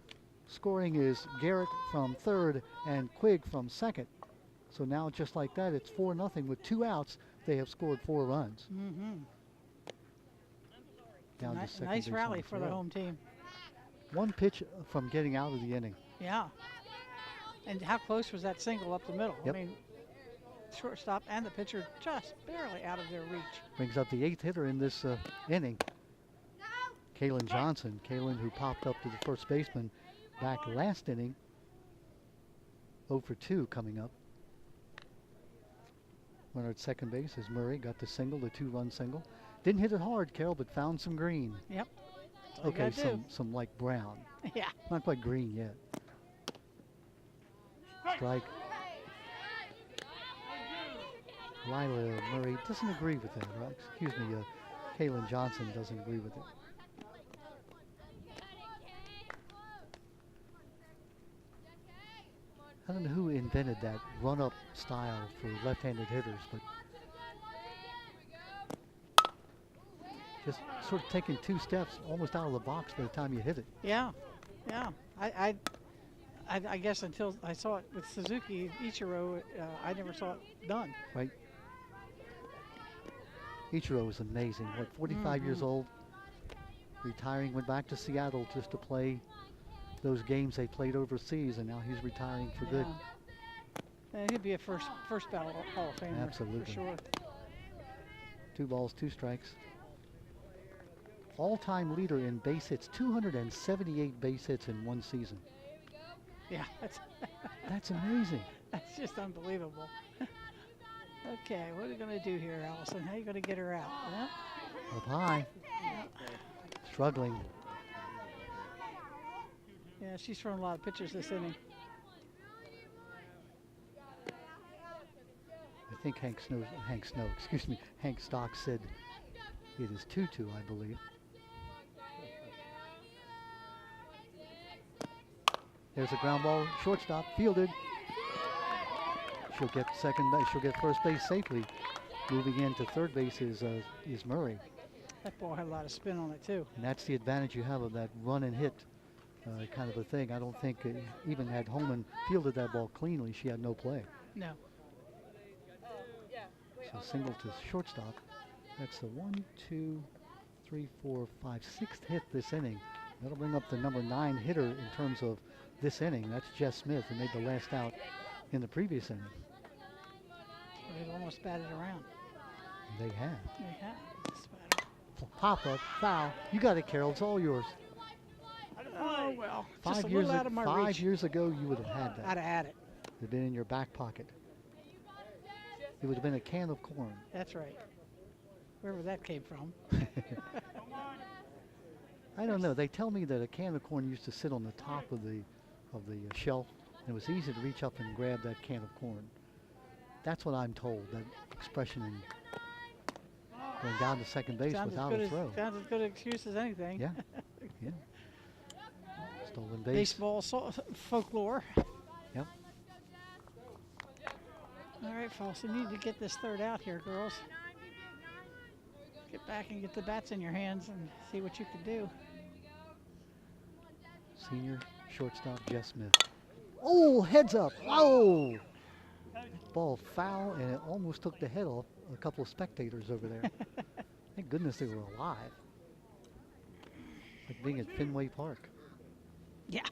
scoring is Garrett from third and Quigg from second. So now just like that, it's 4-0 with 2 outs. They have scored 4 runs. Down to second Nice base rally on for the throw. home team. 1 pitch from getting out of the inning. Yeah. And how close was that single up the middle? Yep. I mean, shortstop and the pitcher just barely out of their reach. Brings up the 8th hitter in this inning. Kalen Johnson. Kalen, who popped up to the first baseman back last inning. 0 for 2 coming up. Runner at second base is Murray. Got the single, the 2-run single. Didn't hit it hard, Carol, but found some green. Yep. That's all you Okay, gotta do. some like brown. Yeah. Not quite green yet. Strike. Lila Murray doesn't agree with that, right? Excuse me, Kalen Johnson doesn't agree with it. I don't know who invented that run-up style for left-handed hitters, but just sort of taking 2 steps almost out of the box by the time you hit it. Yeah. Yeah. I guess until I saw it with Suzuki Ichiro, I never saw it done. Right. Ichiro was amazing. What, 45 years old, retiring, went back to Seattle just to play those games they played overseas, and now he's retiring for good. And he'd be a first ballot Hall of Famer. Absolutely. For sure. 2 balls, 2 strikes. All-time leader in base hits, 278 base hits in 1 season. Yeah, That's amazing. that's just unbelievable. Okay, what are we going to do here, Allison? How are you going to get her out? Yeah. Up high. Struggling. Yeah, she's thrown a lot of pitches this inning. I think Hank Stock said it is 2-2, I believe. There's a ground ball, shortstop, fielded. She'll get second base. She'll get first base safely. Moving into third base is Murray. That ball had a lot of spin on it too. And that's the advantage you have of that run and hit kind of a thing. I don't think even had Holman fielded that ball cleanly, she had no play. No. So single to shortstop. That's the 1, 2, 3, 4, 5, 6th hit this inning. That'll bring up the number 9 hitter in terms of this inning. That's Jess Smith, who made the last out in the previous inning. They've almost batted around. They have. They have. Just batted. Pop up, foul. You got it, Carol. It's all yours. Oh, well. Just 5 a years, little out of my five reach. years ago, you would have had that. I'd have had it. It would have been in your back pocket. It would have been a can of corn. That's right. Wherever that came from. I don't know. They tell me that a can of corn used to sit on the top of the shelf, and it was easy to reach up and grab that can of corn. That's what I'm told. That expression in going down to second base without a throw. Sounds as good an excuse as anything. Yeah. Yeah. Stolen base. Baseball folklore. Yep. All right, Fallston, you need to get this third out here, girls. Get back and get the bats in your hands and see what you can do. Senior shortstop Jess Smith. Oh, heads up. Oh! Ball foul, and it almost took the head off a couple of spectators over there. Thank goodness they were alive. Like being at Fenway Park. Yeah.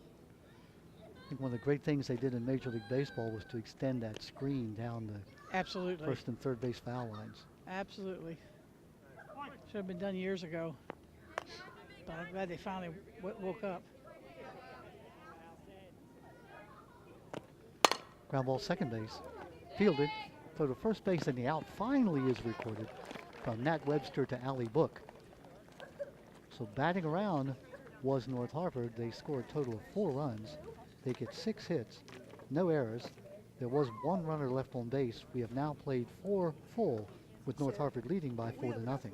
I think one of the great things they did in Major League Baseball was to extend that screen down the Absolutely. first and third base foul lines. Absolutely. Should have been done years ago. But I'm glad they finally woke up. Ground ball second base. Fielded. Throw to first base, and the out finally is recorded from Nat Webster to Allie Book. So batting around was North Harford. They scored a total of 4 runs. They get 6 hits, no errors. There was 1 runner left on base. We have now played 4 full, with North Harford leading by 4-0.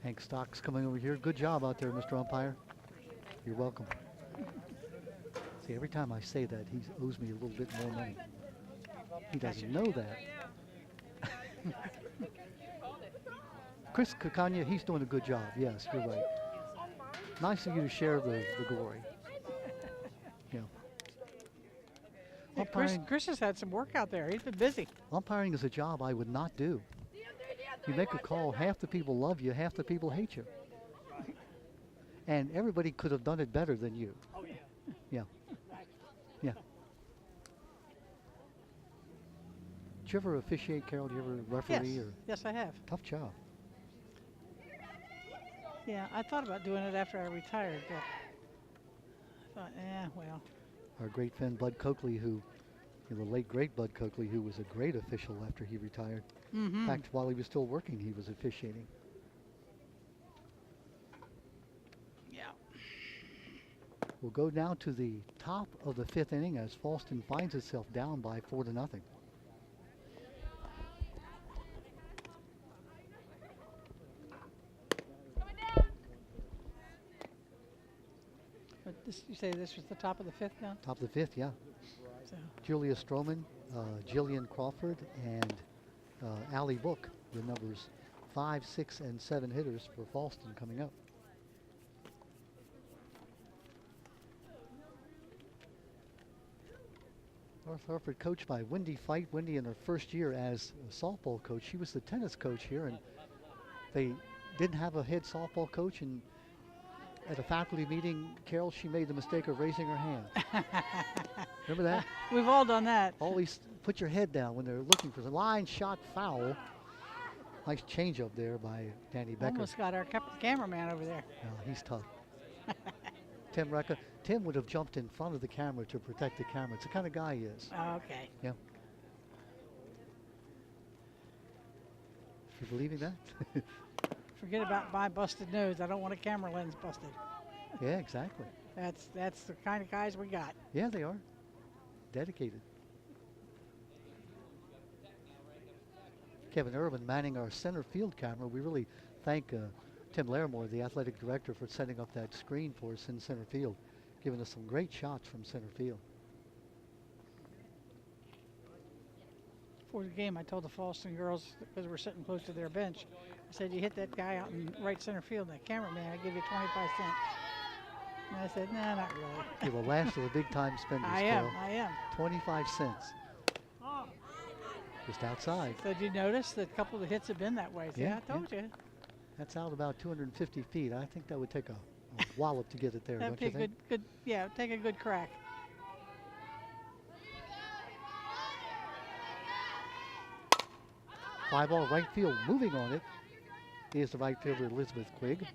Hank Stock's coming over here. Good job out there, Mr. Umpire. You're welcome. See, every time I say that, he owes me a little bit more money. He doesn't know that. Chris Kakanya, he's doing a good job. Yes, you're right. Nice of you to share the glory. Yeah. Hey, Chris has had some work out there. He's been busy. Umpiring is a job I would not do. You make a call, half the people love you, half the people hate you. And everybody could have done it better than you. Oh, yeah. Yeah. Yeah. Did you ever officiate, Carol? Did you ever referee? Yes. Or Yes, I have. tough job. Yeah, I thought about doing it after I retired, but I thought, well. Our great friend Bud Coakley, the late great Bud Coakley, who was a great official after he retired. In fact, while he was still working, he was officiating. Yeah. We'll go now to the top of the 5th inning as Fallston finds itself down by 4-0. But this, you say this was the top of the 5th now? Top of the 5th, yeah. So, Julia Stroman, Jillian Crawford, and Allie Book, the numbers 5, 6, and 7 hitters for Fallston coming up. North Harford coached by Wendy Fight. Wendy in her first year as a softball coach. She was the tennis coach here, and they didn't have a head softball coach, and at a faculty meeting, Carol, she made the mistake of raising her hand. Remember that? we've all done that. Always put your head down when they're looking for the line shot foul. Nice change up there by Danny Becker. Almost got our cameraman over there. He's tough. Tim Recca. Tim would have jumped in front of the camera to protect the camera. It's the kind of guy he is. Oh, okay. Yeah. If you're believing that? Forget about my busted nose. I don't want a camera lens busted. Yeah, exactly. That's the kind of guys we got. Yeah, they are. Dedicated. Kevin Irvin manning our center field camera. We really thank Tim Larimore, the athletic director, for setting up that screen for us in center field, giving us some great shots from center field. Before the game, I told the Fallston girls, because we're sitting close to their bench, I said, you hit that guy out in right center field, that cameraman, I give you 25 cents. And I said, nah, not really. You're the last of the big time spenders, I Carol. am. 25 cents. Just outside. So did you notice that a couple of the hits have been that way? See, Yeah, I told you. That's out about 250 feet. I think that would take a wallop to get it there, That'd don't be you a think? good, yeah, take a good crack. Fly ball right field, moving on it is the right fielder Elizabeth Quigg,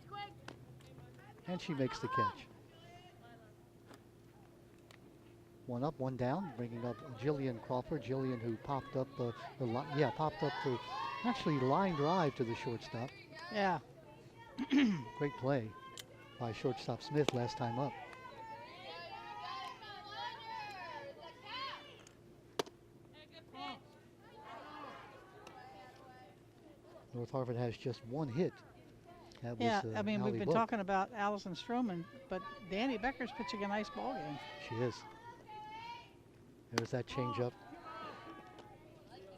and she makes the catch. One up, one down, bringing up Jillian Crawford. Jillian, who popped up popped up for actually line drive to the shortstop. Yeah. Great play by shortstop Smith last time up. North Harford has just one hit. That Yeah, was, I mean, Allie we've been Book. talking about Allison Stroman, but Danny Becker's pitching a nice ball game. She is. There's that changeup.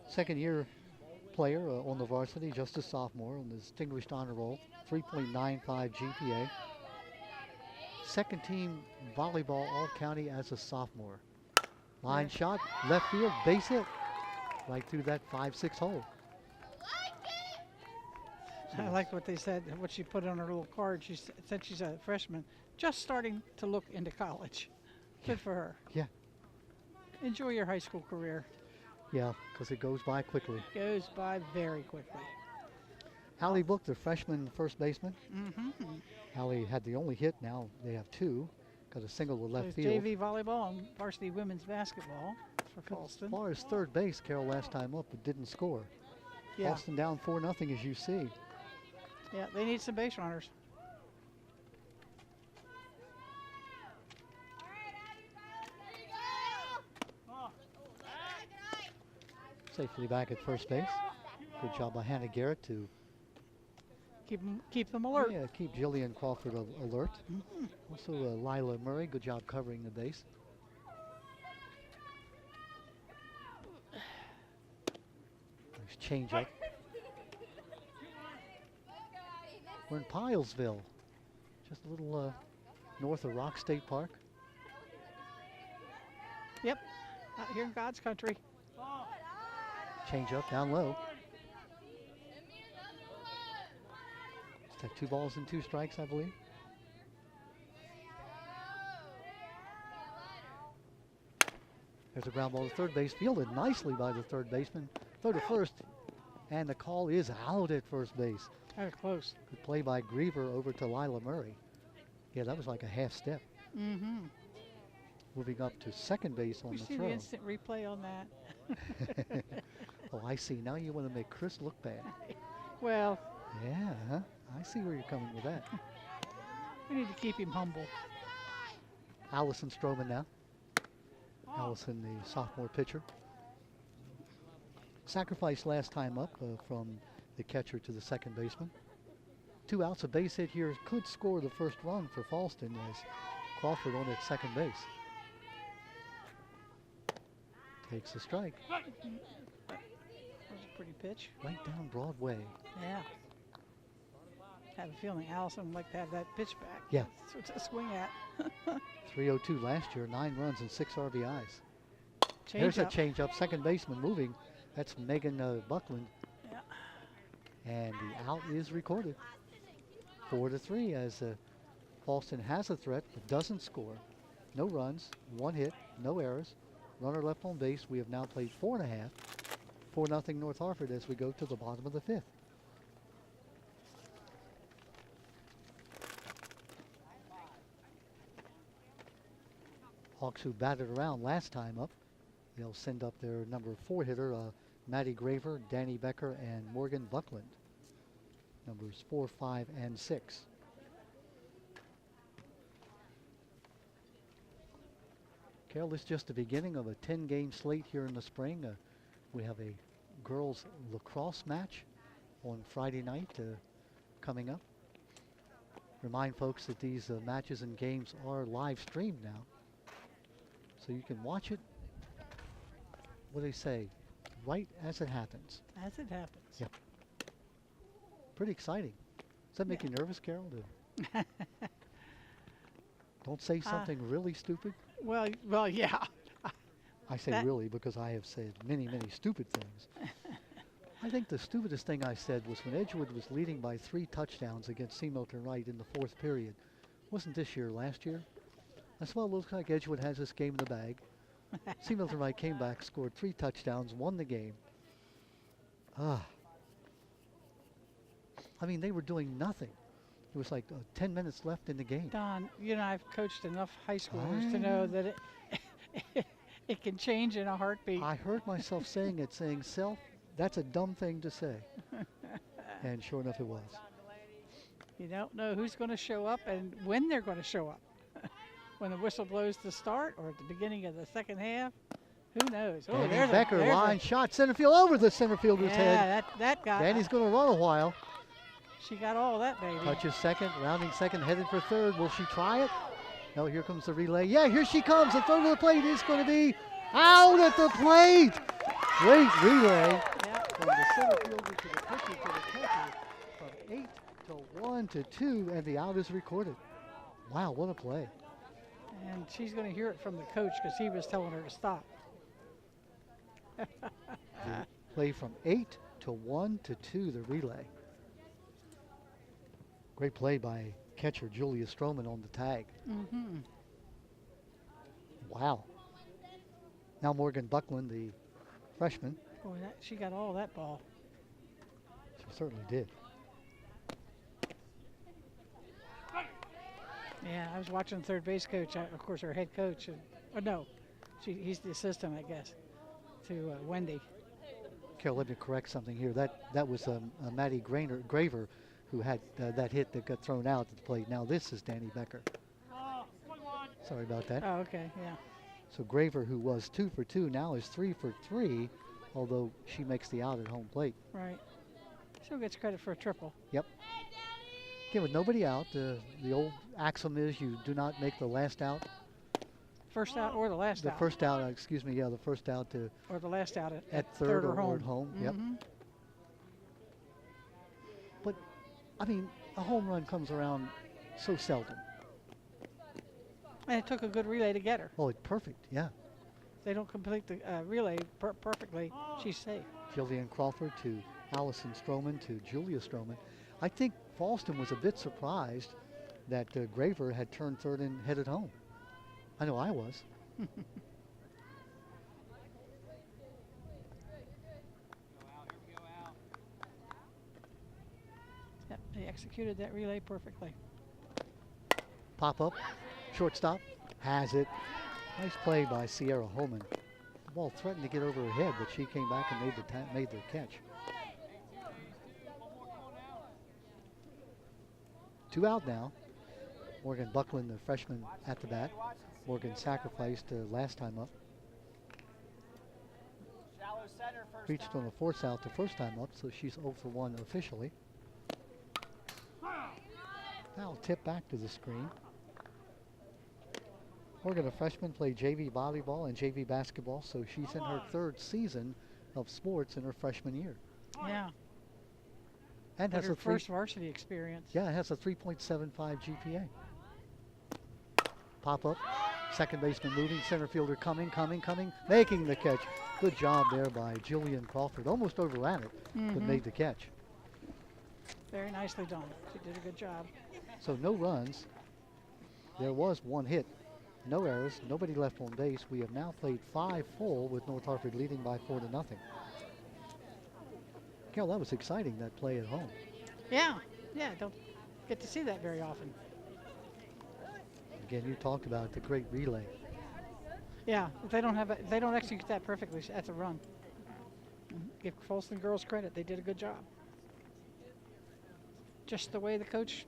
Second year player on the varsity, just a sophomore on the distinguished honor roll, 3.95 GPA. Second team volleyball all county as a sophomore. Line shot, left field, base hit, right through that 5-6 hole. I liked what they said, what she put on her little card. She said she's a freshman, just starting to look into college. Good for her. Yeah. Enjoy your high school career. Yeah, because it goes by quickly. Goes by very quickly. Allie Book, the freshman first baseman. Mm-hmm. Allie had the only hit. Now they have two. Got a single to left There's field. JV volleyball and varsity women's basketball for As Fallston. far as third base, Carol last time up, but didn't score. Yeah. Fallston down 4-0, as you see. Yeah, they need some base runners. Safely back at first base. Good job by Hannah Garrett to Keep them alert. yeah, keep Jillian Crawford alert. Also Lila Murray, good job covering the base. Nice change up. We're in Pilesville, just a little north of Rock State Park. Yep, out here in God's country. Change up down low. It's like 2 balls and 2 strikes, I believe. There's a ground ball to third base, fielded nicely by the third baseman. Throw to first, and the call is out at first base. That was close. Good play by Griever over to Lila Murray. Yeah, that was like a half step. Mm-hmm. Moving up to second base on We the see throw. the instant replay on that. Oh, I see. Now you want to make Chris look bad. Well, Yeah, huh? I see where you're coming with that. we need to keep him humble. Allison Stroman now. Allison, the sophomore pitcher. Sacrifice last time up from the catcher to the second baseman. 2 outs, a base hit here could score the first run for Fallston as Crawford on at second base. Takes a strike. That was a pretty pitch. Right down Broadway. Yeah. I have a feeling Allison would like to have that pitch back. Yeah. So it's a swing at. 302 last year, 9 runs and 6 RBIs. Change There's up. a change up, second baseman moving. That's Megan Buckland. Yeah. And the out is recorded. 4-3 as Fallston has a threat but doesn't score. No runs, 1 hit, no errors. Runner left on base. We have now played 4.5. 4-0 North Harford as we go to the bottom of the 5th. Hawks, who batted around last time up, they'll send up their number 4 hitter, Maddie Graver, Danny Becker, and Morgan Buckland. Numbers 4, 5, and 6. Carol, this is just the beginning of a 10-game slate here in the spring. We have a girls lacrosse match on Friday night coming up. Remind folks that these matches and games are live streamed now. So you can watch it, what do they say, right as it happens. As it happens. Yeah. Pretty exciting. Does that make you nervous, Carol? Don't say something really stupid. Well, yeah. I say that- really because I have said many, many stupid things. I think the stupidest thing I said was when Edgewood was leading by 3 touchdowns against C. Milton Wright in the 4th period. Wasn't this year, last year? I said, well, it looks like Edgewood has this game in the bag. C. Milton Wright came back, scored 3 touchdowns, won the game. I mean, they were doing nothing. It was like 10 minutes left in the game. Don, you know, I've coached enough high schoolers to know that it can change in a heartbeat. I heard myself saying it, saying, Self, that's a dumb thing to say. And sure enough, it was. You don't know who's going to show up and when they're going to show up. When the whistle blows to start or at the beginning of the second half, who knows? Oh, Danny there's Becker, there's line shot, center field over the center fielder's head. Yeah, that got. Danny's going to run a while. She got all that, baby. Touches second, rounding second, headed for third. Will she try it? No, here comes the relay. Yeah, here she comes. The throw to the plate is going to be out at the plate. Great relay from the center fielder to the pitcher to the catcher from 8 to 1 to 2, and the out is recorded. Wow, what a play. And she's going to hear it from the coach because he was telling her to stop. Play from 8 to 1 to 2, the relay. Great play by catcher Julia Stroman on the tag. Mm-hmm. Wow. Now Morgan Buckland, the freshman. Boy, she got all that ball. She certainly did. Yeah, I was watching the third base coach, of course, our head coach. He's the assistant, I guess, to Wendy. Carol, let me correct something here. That was Maddie Graver who had that hit that got thrown out at the plate. Now this is Danny Becker. Sorry about that. Oh, okay, yeah. So Graver, who was 2 for 2, now is 3 for 3, although she makes the out at home plate. Right. Still gets credit for a triple. Yep. Again, with nobody out, the old axiom is you do not make the last out. First out or the last out. The first out, excuse me, yeah, the first out or the last out at third or home. at home. Mm-hmm. Yep. But, I mean, a home run comes around so seldom. And it took a good relay to get her. Oh, it's perfect, yeah. If they don't complete the relay perfectly, she's safe. Jillian Crawford to Allison Stroman to Julia Stroman. I think Fallston was a bit surprised that Graver had turned third and headed home. I know I was. Yep, they executed that relay perfectly. Pop up, shortstop, has it. Nice play by Sierra Holman. The ball threatened to get over her head, but she came back and made the catch. 2 out now. Morgan Buckland, the freshman, at the bat. Morgan sacrificed last time up. Reached on the force out the first time up, so she's 0 for 1 officially. Now tip back to the screen. Morgan, a freshman, played JV volleyball and JV basketball, so she's in her 3rd season of sports in her freshman year. Yeah. And has her a first varsity experience. Yeah, it has a 3.75 GPA. Pop up, second baseman moving, center fielder coming, making the catch. Good job there by Jillian Crawford. Almost overran it, but made the catch. Very nicely done. She did a good job. So no runs. There was 1 hit. No errors, nobody left on base. We have now played 5 full with North Harford leading by 4-0. Carol, that was exciting, that play at home. Yeah, don't get to see that very often. Again, you talked about the great relay. Yeah, if they don't execute that perfectly, that's a run. Give Fallston girls credit, they did a good job. Just the way the coach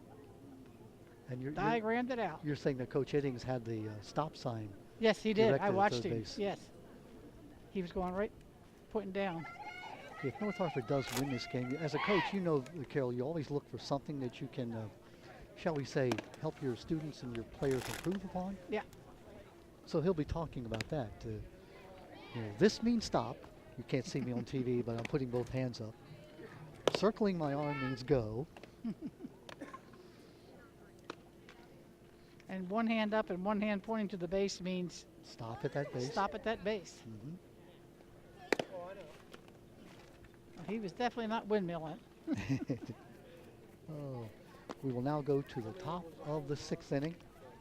And diagrammed it out. You're saying that Coach Eddings had the stop sign. Yes, he did. directed I at watched third him. base. Yes. He was going right, pointing down. If North Harford does win this game, as a coach, you know, Carol, you always look for something that you can, shall we say, help your students and your players improve upon. Yeah. So he'll be talking about that. You know, this means stop. You can't see me on TV, but I'm putting both hands up. Circling my arm means go. And one hand up and one hand pointing to the base means Stop at that base. stop at that base. Mhm. He was definitely not windmilling. Oh, we will now go to the top of the 6th inning.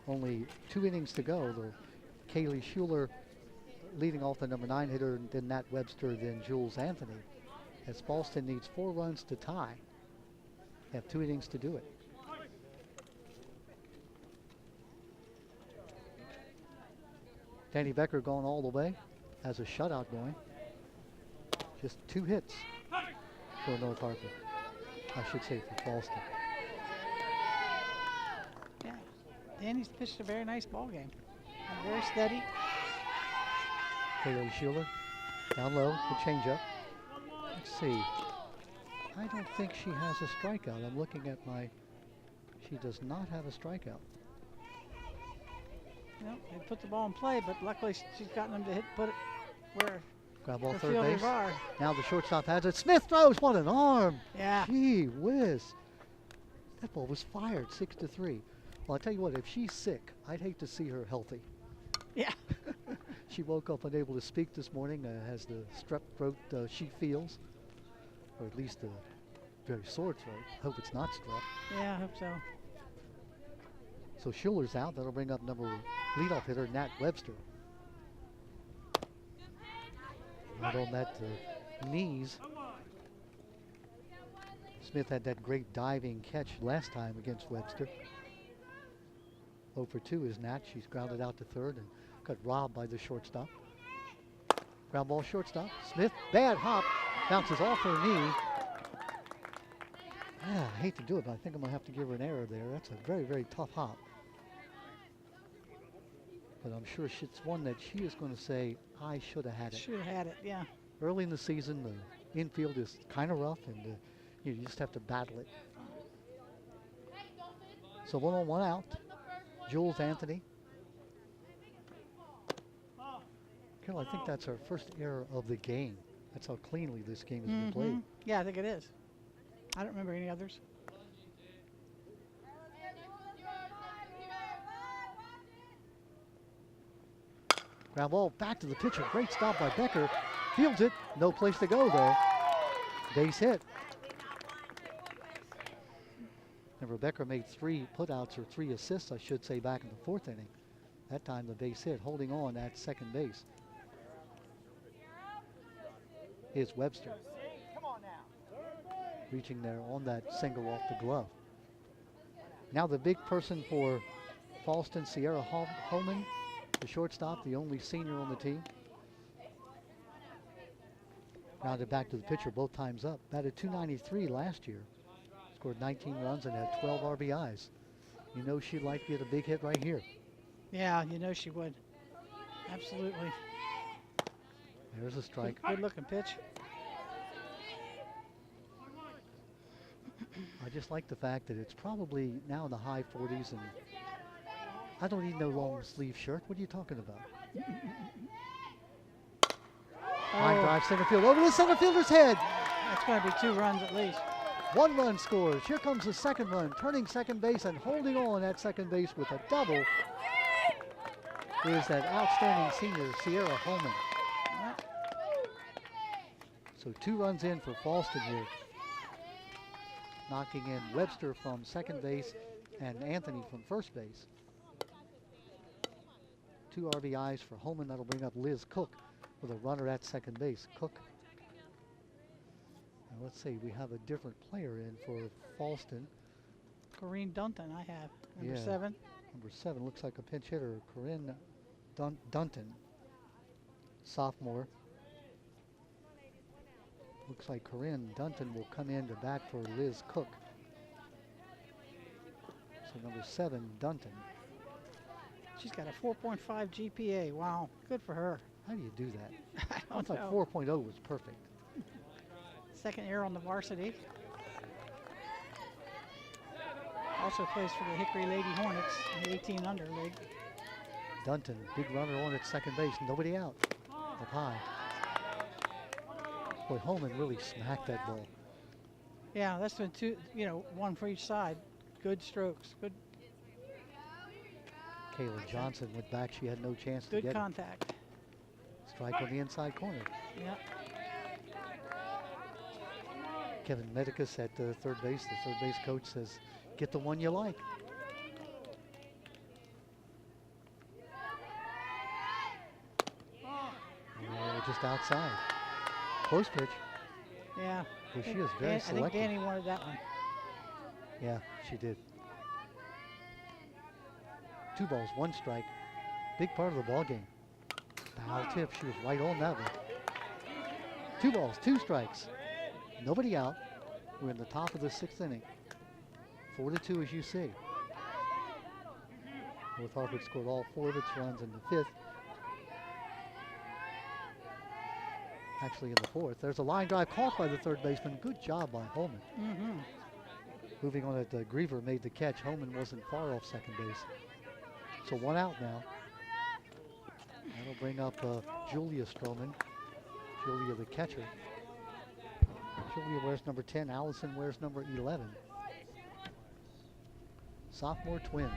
Only 2 innings to go. Kaylee Schuler leading off the number 9 hitter, then Nat Webster, then Jules Anthony. As Fallston needs 4 runs to tie. They have 2 innings to do it. Danny Becker gone all the way. Has a shutout going. Just 2 hits for North Harford. I should say for Fallston. Yeah. Danny's pitched a very nice ball game. And very steady. Kaylee Schuler down low, the changeup. Let's see. I don't think she has a strikeout. I'm looking at she does not have a strikeout. Well, they put the ball in play, but luckily she's gotten them to put it where Grab ball the third fielders base. are. Now the shortstop has it. Smith throws. What an arm. Yeah. Gee whiz. That ball was fired 6-3. Well, I'll tell you what, if she's sick, I'd hate to see her healthy. Yeah. She woke up unable to speak this morning, has the strep throat she feels, or at least a very sore throat. Hope it's not strep. Yeah, I hope so. So Schuler's out. That'll bring up leadoff hitter Nat Webster. Right on that knees. Smith had that great diving catch last time against Webster. 0 for 2 is Nat. She's grounded out to third and got robbed by the shortstop. Ground ball shortstop. Smith, bad hop, bounces off her knee. I hate to do it, but I think I'm going to have to give her an error there. That's a very, very tough hop. But I'm sure it's one that she is going to say, I should have had it. Should have had it, yeah. Early in the season, the infield is kind of rough, and you just have to battle it. So 1 on 1 out. Jules Anthony. Carol, I think that's our first error of the game. That's how cleanly this game has been played. Yeah, I think it is. I don't remember any others. Ground ball back to the pitcher. Great stop by Becker. Fields it. No place to go, though. Base hit. And Rebecca made 3 putouts, or 3 assists, I should say, back in the 4th inning. That time the base hit, holding on at second base. Here's Webster. Reaching there on that single off the glove. Now the big person for Fallston, Sierra Holman, the shortstop, the only senior on the team. Rounded back to the pitcher both times up. Batted .293 last year. Scored 19 runs and had 12 RBIs. You know she'd like to get a big hit right here. Yeah, you know she would. Absolutely. There's a strike. Good looking pitch. I just like the fact that it's probably now in the high 40s, and I don't need no long sleeve shirt. What are you talking about? Line drive center field over the center fielder's head. That's going to be 2 runs at least. 1 run scores. Here comes the second run. Turning second base and holding on at second base with a double is that outstanding senior, Sierra Holman. So 2 runs in for Fallston here. Knocking in Webster from second base and Anthony from first base. 2 RBIs for Holman. That'll bring up Liz Cook with a runner at second base. Cook. Now let's see, we have a different player in for Fallston. Corinne Dunton, I have. Number Yeah. 7. Number 7 looks like a pinch hitter, Corinne Dunton, sophomore. Looks like Corinne Dunton will come in to bat for Liz Cook. So number 7, Dunton. She's got a 4.5 GPA. Wow, good for her. How do you do that? I I don't thought know. 4.0 was perfect. Second year on the varsity. Also plays for the Hickory Lady Hornets in the 18 under league. Dunton, big runner on at second base, nobody out. Up high. Boy, Holman really smacked that ball. Yeah, that's been 2, 1 for each side. Good strokes, good Kayla Johnson went back. She had no chance to good get it. contact. Strike on the inside corner. Yeah. Kevin Medicus at third base. The third base coach says, get the one you like. Oh, just outside. Close pitch. Yeah. Well, she is very I think selective. Danny wanted that one. Yeah, she did. 2 balls, 1 strike. Big part of the ball game. Foul tip. She was right on that one. 2 balls, 2 strikes. Nobody out. We're in the top of the 6th inning. 4-2 as you see. North Harford scored all 4 of its runs in the 5th. Actually in the 4th. There's a line drive caught by the third baseman. Good job by Holman. Mm-hmm. Moving on it, Griever made the catch. Holman wasn't far off second base. So 1 out now. That'll bring up Julia Stroman. Julia the catcher. Julia wears number 10. Allison wears number 11. Sophomore twins.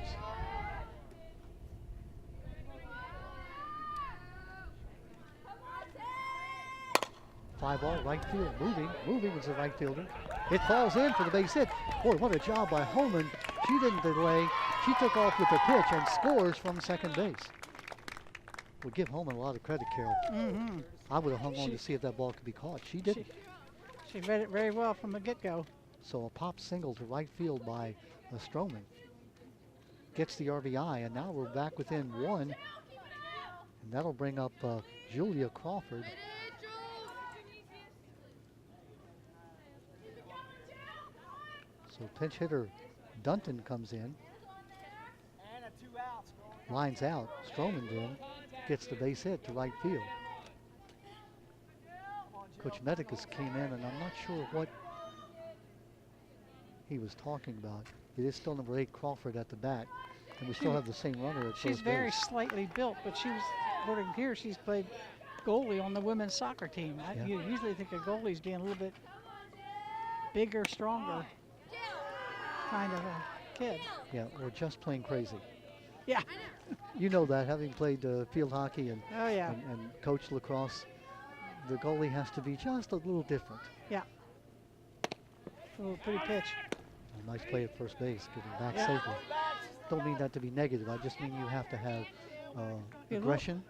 Fly ball, right field, moving was the right fielder. It falls in for the base hit. Boy, what a job by Holman. She didn't delay. She took off with the pitch and scores from second base. We'll give Holman a lot of credit, Carol. Mm-hmm. I would have hung on to see if that ball could be caught. She didn't. She read it very well from the get-go. So a pop single to right field by Stroman. Gets the RBI, and now we're back within 1. And that'll bring up Julia Crawford. So pinch hitter Dunton comes in. Lines out. Stroman then gets the base hit to right field. Coach Medicus came in, and I'm not sure what he was talking about. It is still number 8 Crawford at the bat, and we still have the same runner at She's first very base. slightly built, but she was, according here, she's played goalie on the women's soccer team. Yeah. You usually think of goalies being a little bit bigger, stronger kind of a kid. Yeah, or just plain crazy. Yeah. You know that, having played field hockey and, Oh, yeah. and coached lacrosse, the goalie has to be just a little different. Yeah. A little pretty pitch. A nice play at first base, getting back Yeah. safely. Don't mean that to be negative. I just mean you have to have Good aggression.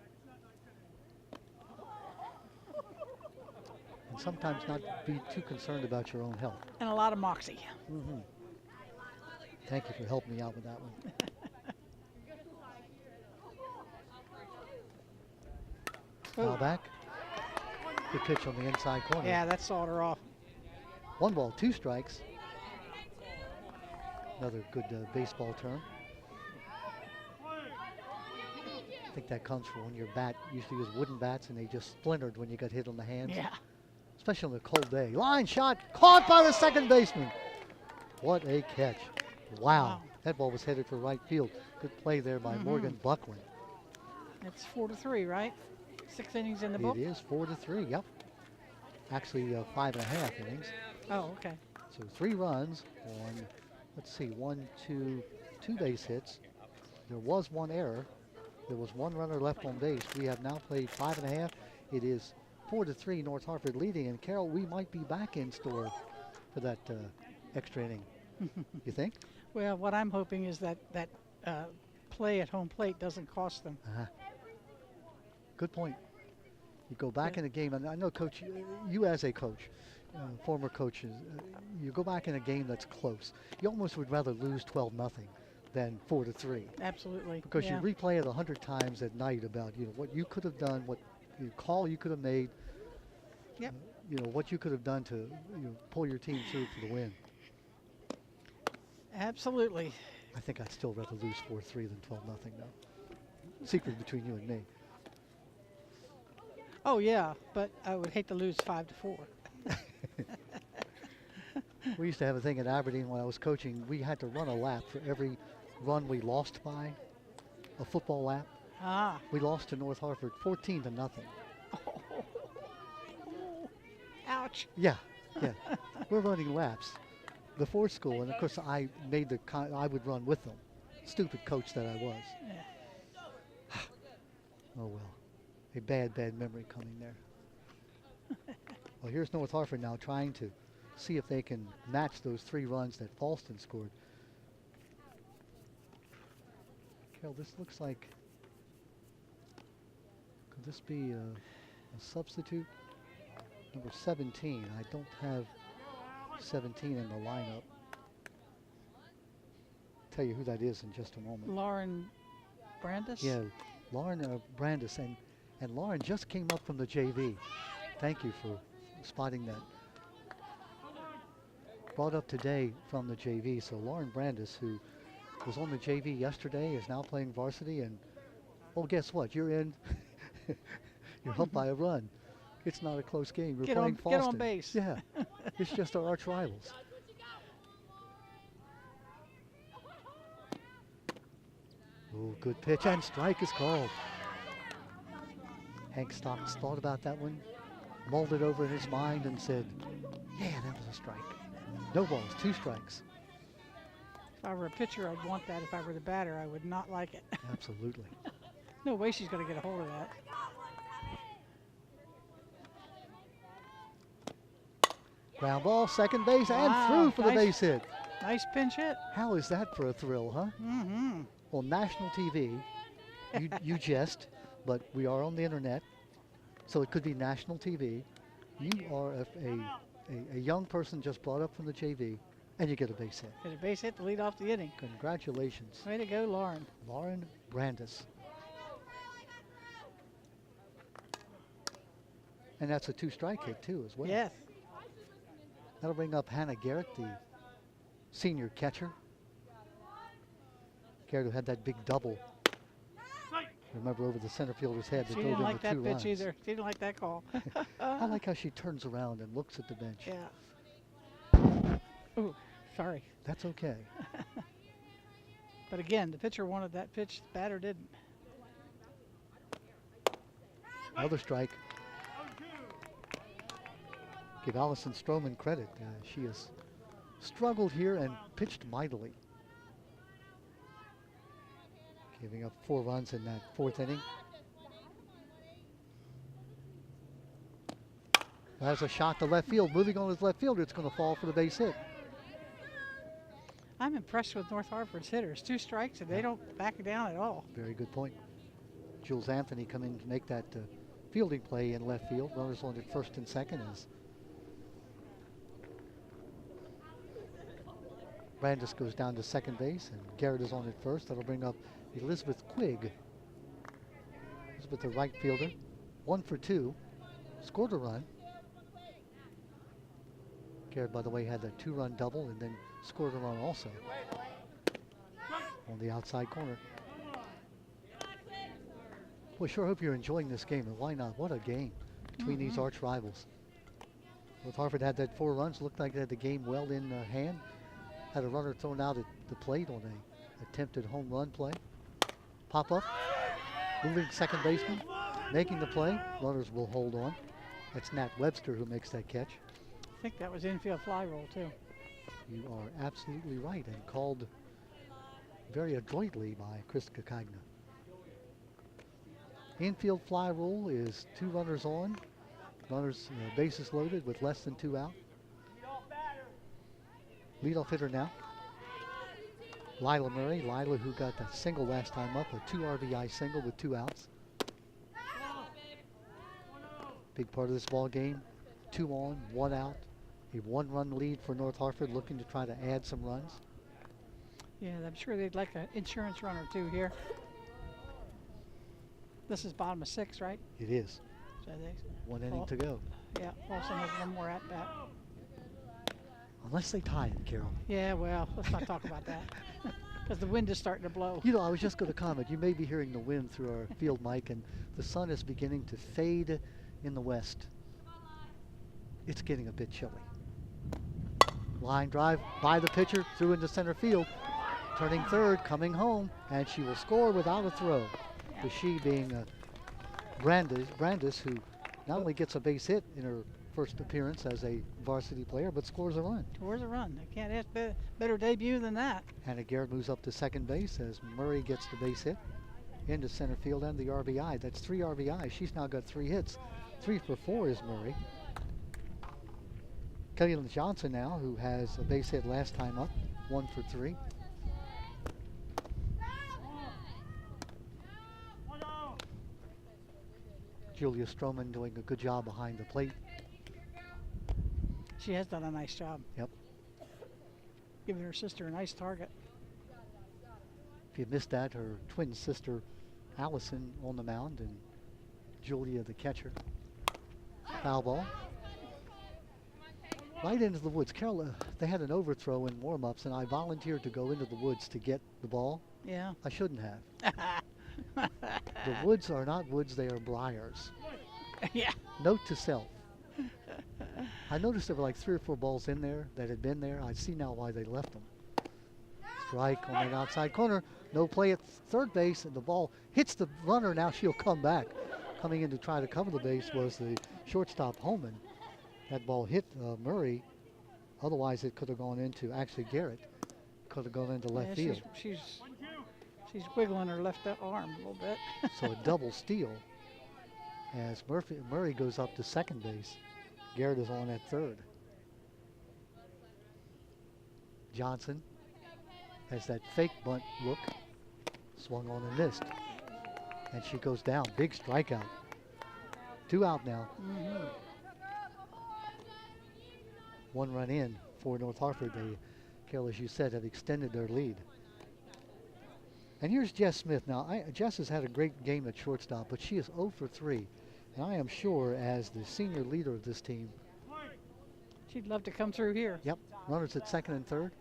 And sometimes not be too concerned about your own health. And a lot of moxie. Mm-hmm. Thank you for helping me out with that one. Foul back. Good pitch on the inside corner. Yeah, that sawed her off. 1 ball, 2 strikes. Another good baseball term. I think that comes from when your bat used to use wooden bats and they just splintered when you got hit on the hands. Yeah. Especially on a cold day. Line shot, caught by the second baseman. What a catch. Wow. That ball was headed for right field. Good play there by Morgan Buckland. It's 4-3, right? 6 innings in the book? It is 4-3, yep. Actually 5.5 innings. Oh, okay. So 3 runs on, let's see, 2 base hits. There was 1 error. There was 1 runner left on base. We have now played 5.5. It is 4-3, North Harford leading. And Carol, we might be back in store for that extra inning. You think? Well, what I'm hoping is that play at home plate doesn't cost them. Good point. You go back in a game, and I know, Coach, you as a coach, former coaches, you go back in a game that's close. You almost would rather lose 12-0 than 4-3. Absolutely. Because you replay it 100 times at night about what you could have done, what call you could have made. Yep. What you could have done to pull your team through for the win. Absolutely. I think I'd still rather lose 4-3 than 12-0 though. Secret between you and me. Oh yeah, but I would hate to lose 5-4. We used to have a thing at Aberdeen when I was coaching. We had to run a lap for every run we lost by, a football lap. We lost to North Harford 14-0. Ouch. Yeah. We're running laps before school, and of course I made I would run with them. Stupid coach that I was. Yeah. Oh well. A bad memory coming there. Well, here's North Harford now trying to see if they can match those 3 runs that Fallston scored. Carol, this looks like, could this be a substitute? Number 17. I don't have 17 in the lineup. Tell you who that is in just a moment. Lauren Brandis? Yeah, Lauren Brandis. And Lauren just came up from the JV. Thank you for spotting that. Brought up today from the JV. So Lauren Brandis, who was on the JV yesterday, is now playing varsity. And, oh, guess what? You're in. You're up by a run. It's not a close game. We're playing Fallston. Get on base. Yeah, it's just our arch rivals. Oh, good pitch, and strike is called. Hank Stockton thought about that one, mulled it over in his mind and said, yeah, that was a strike. No balls, 2 strikes. If I were a pitcher, I'd want that. If I were the batter, I would not like it. Absolutely. No way she's going to get a hold of that. Ground ball, second base, and through for the base hit. Nice pinch hit. How is that for a thrill, huh? Mm-hmm. On national TV, you jest, but we are on the internet, so it could be national TV. You are a young person just brought up from the JV, and you get a base hit. Get a base hit to lead off the inning. Congratulations. Way to go, Lauren. Lauren Brandis. And that's a 2-strike hit, too, as well. Yes. That'll bring up Hannah Garrett, the senior catcher. Garrett, who had that big double. Remember, over the center fielder's head. She didn't like that pitch either. She didn't like that call. I like how she turns around and looks at the bench. Yeah. Oh, sorry. That's okay. But again, the pitcher wanted that pitch. The batter didn't. Another strike. Give Allison Stroman credit. She has struggled here and pitched mightily. giving up 4 runs in that 4th inning. Has a shot to left field. Moving on his left fielder, it's going to fall for the base hit. I'm impressed with North Hartford's hitters. 2 strikes and they don't back down at all. Very good point. Jules Anthony coming to make that fielding play in left field. Runners on at first and second as Brandis goes down to second base and Garrett is on at first. That'll bring up Elizabeth Quigg. Elizabeth, the right fielder. 1 for 2. Scored a run. Garrett, by the way, had that 2-run double and then scored a run also on the outside corner. Well, sure hope you're enjoying this game, and why not? What a game between these arch rivals. North Hartford had that 4 runs, looked like they had the game well in hand. Had a runner thrown out at the plate on a attempted home run play. Pop up, moving second baseman, making the play. Runners will hold on. That's Nat Webster who makes that catch. I think that was infield fly roll too. You are absolutely right, and called very adroitly by Chris Kakagna. Infield fly rule is 2 runners on. Runners bases loaded with less than 2 out. Leadoff hitter now, Lila Murray. Lila, who got that single last time up, a 2 RBI single with 2 outs. Big part of this ball game. 2 on, 1 out. A 1-run lead for North Hartford, looking to try to add some runs. Yeah, I'm sure they'd like an insurance run or 2 here. This is bottom of 6, right? It is. So they, 1 inning to go. Yeah, Fallston has 1 more at bat. Unless they tie it, Carol. Yeah, well, let's not talk about that. Because the wind is starting to blow. You know, I was just going to comment. You may be hearing the wind through our field mic, and the sun is beginning to fade in the west. It's getting a bit chilly. Line drive by the pitcher, through into center field. Turning third, coming home, and she will score without a throw. The she being Brandis, who not only gets a base hit in her first appearance as a varsity player, but scores a run. Scores a run. They can't ask better debut than that. Hannah Garrett moves up to second base as Murray gets the base hit into center field and the RBI. That's 3 RBI. She's now got 3 hits. 3 for 4 is Murray. Kellyanne Johnson now, who has a base hit last time up, 1 for 3. Julia Stroman doing a good job behind the plate. She has done a nice job. Yep. Giving her sister a nice target. If you missed that, her twin sister Allison on the mound and Julia the catcher. Foul ball. Right into the woods. Carol, they had an overthrow in warm-ups, and I volunteered to go into the woods to get the ball. Yeah. I shouldn't have. The woods are not woods, they are briars. Yeah. Note to self. I noticed there were like 3 or 4 balls in there that had been there. I see now why they left them. Strike on that outside corner. No play at third base, and the ball hits the runner. Now she'll come back. Coming in to try to cover the base was the shortstop Holman. That ball hit Murray. Otherwise, it could have gone into, actually Garrett, could have gone into left field. She's wiggling her left arm a little bit. So a double steal as Murray goes up to second base. Garrett is on at third. Johnson has that fake bunt look. Swung on and missed. And she goes down. Big strikeout. 2 out now. 1 run in for North Hartford. They, Carol, as you said, have extended their lead. And here's Jess Smith. Now, Jess has had a great game at shortstop, but she is 0 for 3. And I am sure, as the senior leader of this team, she'd love to come through here. Yep. Runners at second and third.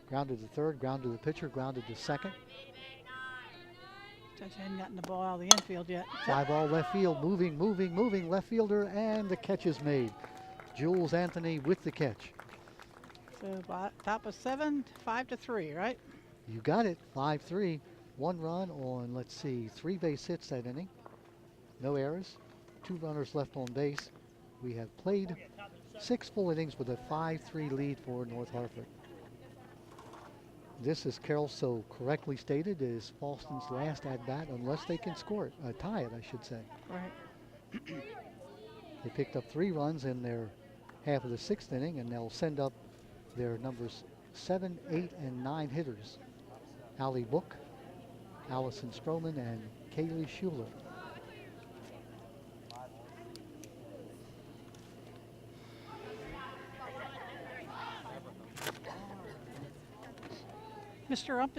Grounded to third, grounded to the pitcher, grounded to second. She hadn't gotten the ball out of the infield yet. Fly ball left field, moving, left fielder, and the catch is made. Jules Anthony with the catch. So top of 7, 5-3, right? You got it, 5-3. 1 run on, let's see, 3 base hits that inning. No errors, 2 runners left on base. We have played 6 full innings with a 5-3 lead for North Hartford. This, as Carol so correctly stated, is Fallston's last at-bat unless they can score it, tie it, I should say. Right. They picked up 3 runs in their half of the 6th inning, and they'll send up their numbers 7, 8, and 9 hitters. Allie Book, Allison Stroman, and Kaylee Schuler. Mr. Ump,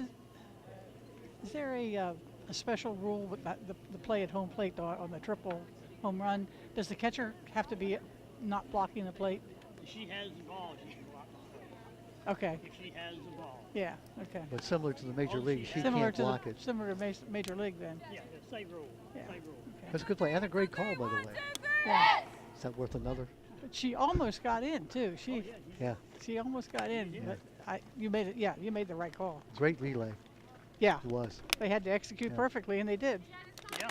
is there a special rule with the play at home plate on the triple home run? Does the catcher have to be not blocking the plate? If she has the ball, she can block the plate. Okay. If she has the ball. Yeah. Okay. But similar to the major league, she Similar can't to block it. Similar to Major League then. Yeah, the same rule. Yeah. Same rule. Okay. That's a good play and a great call, by the way. Yeah. Is that worth another? But she almost got in too. Yeah, She almost got in, but you made it. Yeah, you made the right call. great relay. Yeah. It was. They had to execute perfectly, and they did. Yeah.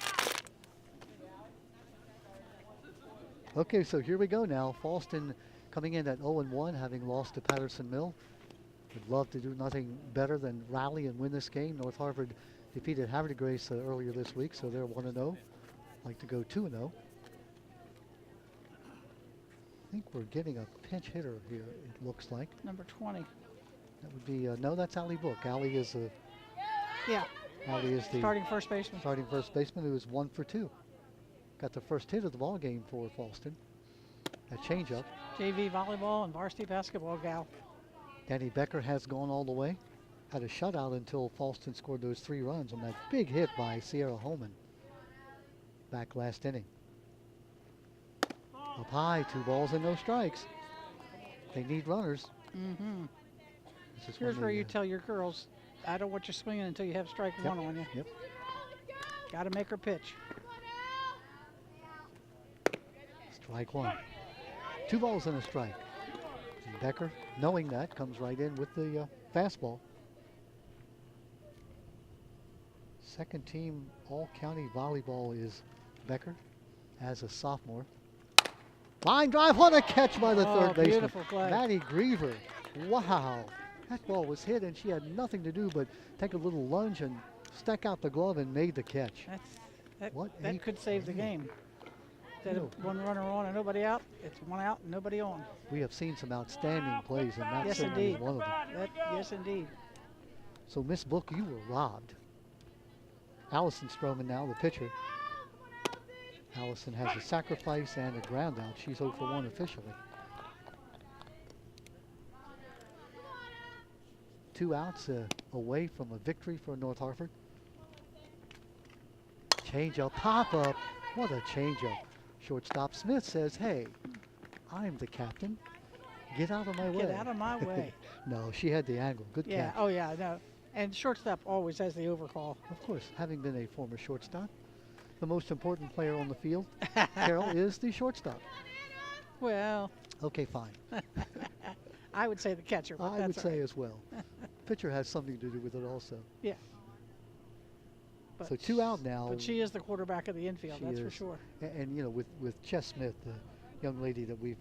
Okay, so here we go now. Fallston coming in at 0-1, having lost to Patterson Mill. Would love to do nothing better than rally and win this game. North Harford defeated Harvard Grace earlier this week, so they're 1-0. Like to go 2-0. I think we're getting a pinch hitter here, it looks like. Number 20. That would be, no, that's Allie Book. Allie is the Starting first baseman. starting first baseman who is 1 for 2. Got the first hit of the ball game for Fallston. A changeup. JV volleyball and varsity basketball gal. Danny Becker has gone all the way. Had a shutout until Fallston scored those 3 runs on that big hit by Sierra Holman back last inning. Up high, 2 balls and no strikes. They need runners. Mm-hmm. This is Here's when where they, you tell your girls, I don't want you swinging until you have strike 1 on you. Yep. Got to make her pitch. Strike 1. 2 balls and a strike. And Becker, knowing that, comes right in with the fastball. Second team all-county volleyball is Becker as a sophomore. Line drive, what a catch by the third baseman. Beautiful play. Maddie Griever. Wow. That ball was hit and she had nothing to do but take a little lunge and stuck out the glove and made the catch. That could save the game. Instead of 1 runner on and nobody out, it's 1 out and nobody on. We have seen some outstanding plays, and that Yes, certainly indeed. is one of them. Yes, indeed. So, Miss Book, you were robbed. Allison Stroman now, the pitcher. Allison has a sacrifice and a ground out. She's 0 for 1 officially. 2 outs away from a victory for North Harford. Change-up, pop-up. What a change-up. Shortstop Smith says, hey, I'm the captain. Get out of my way. Get out of my way. No, she had the angle. Good Yeah, catch. oh yeah, no. And shortstop always has the overcall. Of course, having been a former shortstop, the most important player on the field, Carol, is the shortstop. Well, Okay, fine. I would say the catcher. But I would say as well. Pitcher has something to do with it also. Yeah. But So 2 out now. But she is the quarterback of the infield, She that's for is. sure. And you know, with Chess Smith, the young lady that we've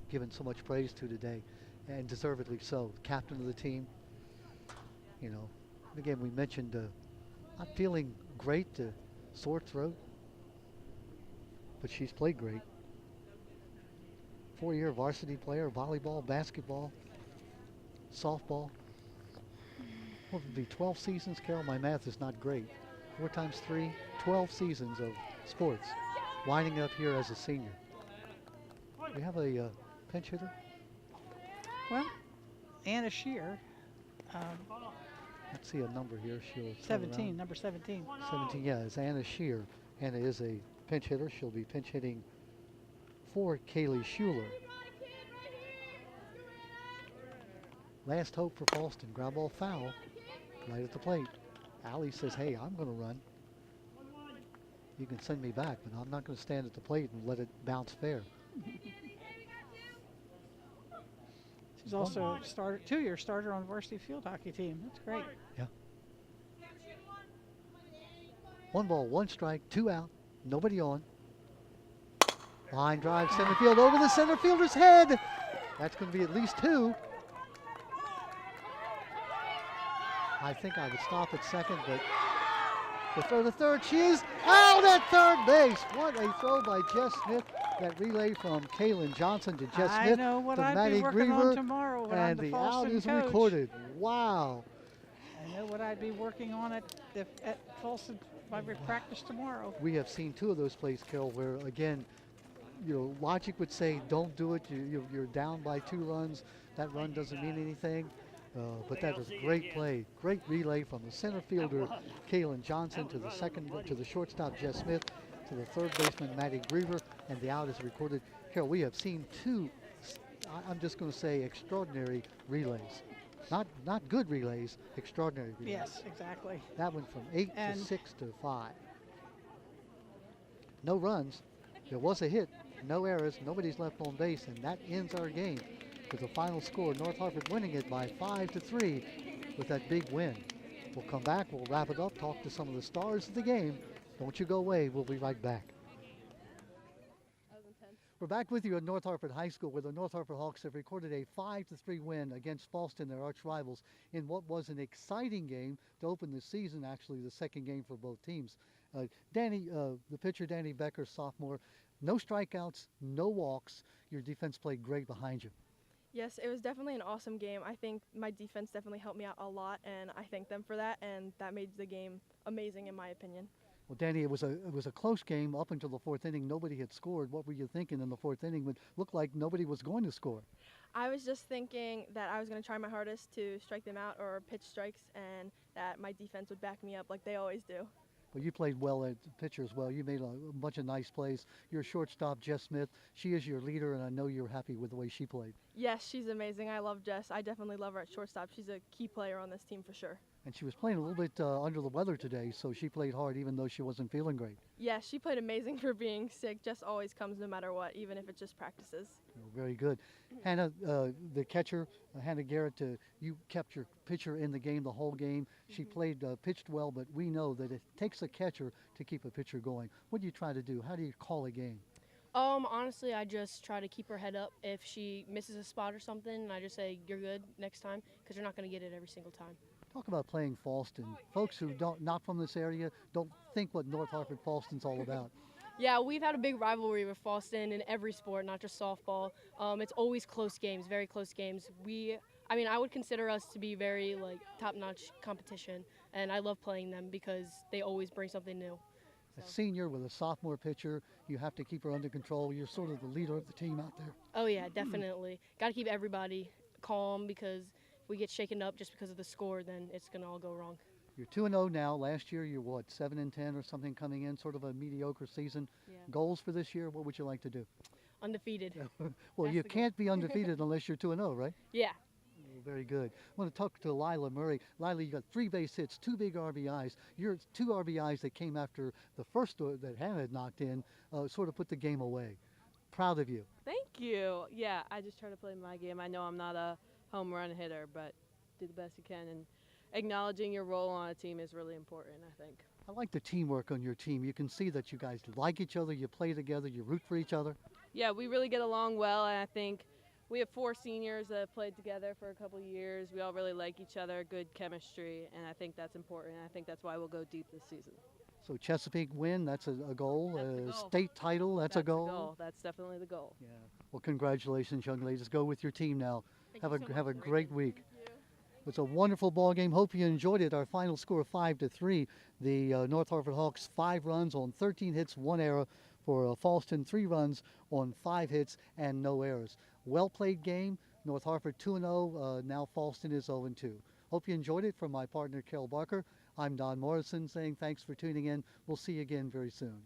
given so much praise to today, and deservedly so, captain of the team. You know, again, we mentioned not feeling great, sore throat, but she's played great. 4-year varsity player, volleyball, basketball, softball. What would be 12 seasons, Carol? My math is not great. 4 times 3, 12 seasons of sports. Winding up here as a senior. We have a pinch hitter. Well, Anna Shear, Let's see a number here. She'll turn 17, around. number 17. 17, yeah, it's Anna Shear. Anna is a pinch hitter. She'll be pinch hitting for Kaylee Schuler. Last hope for Fallston. Ground ball foul right at the plate. Allie says, hey, I'm going to run. You can send me back, but I'm not going to stand at the plate and let it bounce fair. She's also a 2-year starter on the varsity field hockey team. That's great. Yeah. 1 ball, 1 strike, 2 out, nobody on. Line drive, center field, over the center fielder's head. That's going to be at least 2. I think I would stop at second, but the throw to third. She is out at third base. What a throw by Jess Smith. That relay from Kaylin Johnson to Jess I Smith know what to I'd Maddie be working on Griever, tomorrow when I'm and the the out Fallston is coach. recorded. Wow. I know what I'd be working on at Fallston by practice tomorrow. We have seen two of those plays, Carol, where again, logic would say don't do it. You're down by 2 runs. That run doesn't mean anything. But that was a great play, great relay from the center fielder, Kaylin Johnson, to the shortstop, Jess Smith, to the third baseman, Maddie Griever, and the out is recorded. Carol, we have seen 2, I'm just going to say, extraordinary relays. Not good relays, extraordinary relays. Yes, exactly. That went from 8 to 6 to 5. No runs. There was a hit, no errors, nobody's left on base, and that ends our game with the final score, North Harford winning it by 5-3 with that big win. We'll come back, we'll wrap it up, talk to some of the stars of the game. Don't you go away, we'll be right back. We're back with you at North Harford High School, where the North Harford Hawks have recorded a 5-3 win against Fallston, their arch rivals, in what was an exciting game to open the season, actually the second game for both teams. Danny, the pitcher, Danny Becker, sophomore, no strikeouts, no walks. Your defense played great behind you. Yes, it was definitely an awesome game. I think my defense definitely helped me out a lot, and I thank them for that, and that made the game amazing in my opinion. Well, Danny, it was a close game up until the 4th inning. Nobody had scored. What were you thinking in the 4th inning? It looked like nobody was going to score. I was just thinking that I was going to try my hardest to strike them out or pitch strikes, and that my defense would back me up like they always do. Well, you played well at the pitcher as well. You made a bunch of nice plays. Your shortstop, Jess Smith, she is your leader, and I know you're happy with the way she played. Yes, she's amazing. I love Jess. I definitely love her at shortstop. She's a key player on this team for sure. And she was playing a little bit under the weather today, so she played hard even though she wasn't feeling great. Yes, she played amazing for being sick. Jess always comes no matter what, even if it's just practices. Very good. Hannah, the catcher, Hannah Garrett, you kept your pitcher in the game the whole game. She played, pitched well, but we know that it takes a catcher to keep a pitcher going. What do you try to do? How do you call a game? Honestly, I just try to keep her head up. If she misses a spot or something, I just say, you're good next time, because you're not going to get it every single time. Talk about playing Fallston. Folks who not from this area don't think what North Harford Fallston's all about. Yeah, we've had a big rivalry with Fallston in every sport, not just softball. It's always close games, very close games. I would consider us to be very top-notch competition, and I love playing them because they always bring something new. A senior with a sophomore pitcher, you have to keep her under control. You're sort of the leader of the team out there. Oh yeah, definitely. Got to keep everybody calm, because if we get shaken up just because of the score, then it's going to all go wrong. You're 2-0 now. Last year, you're what, 7-10 or something coming in, sort of a mediocre season. Yeah. Goals for this year, what would you like to do? Undefeated. Well, That's you the goal. can't be undefeated unless you're 2-0, right? Yeah. Very good. I want to talk to Lila Murray. Lila, you got 3 base hits, 2 big RBIs. Your 2 RBIs that came after the first that Hannah had knocked in sort of put the game away. Proud of you. Thank you. Yeah, I just try to play my game. I know I'm not a home run hitter, but do the best you can. And acknowledging your role on a team is really important, I think. I like the teamwork on your team. You can see that you guys like each other, you play together, you root for each other. Yeah, we really get along well, and I think we have 4 seniors that have played together for a couple of years. We all really like each other, good chemistry, and I think that's important. I think that's why we'll go deep this season. So Chesapeake win, that's a goal. That's the goal. State title, that's a goal. The goal. That's definitely the goal. Yeah. Well, congratulations, young ladies. Go with your team now. Have a great week. It's a wonderful ball game. Hope you enjoyed it. Our final score 5-3. The North Harford Hawks 5 runs on 13 hits, 1 error. For Fallston, 3 runs on 5 hits and no errors. Well played game. North Harford 2-0. Now Fallston is 0-2. Hope you enjoyed it. From my partner Carol Barker, I'm Don Morrison saying thanks for tuning in. We'll see you again very soon.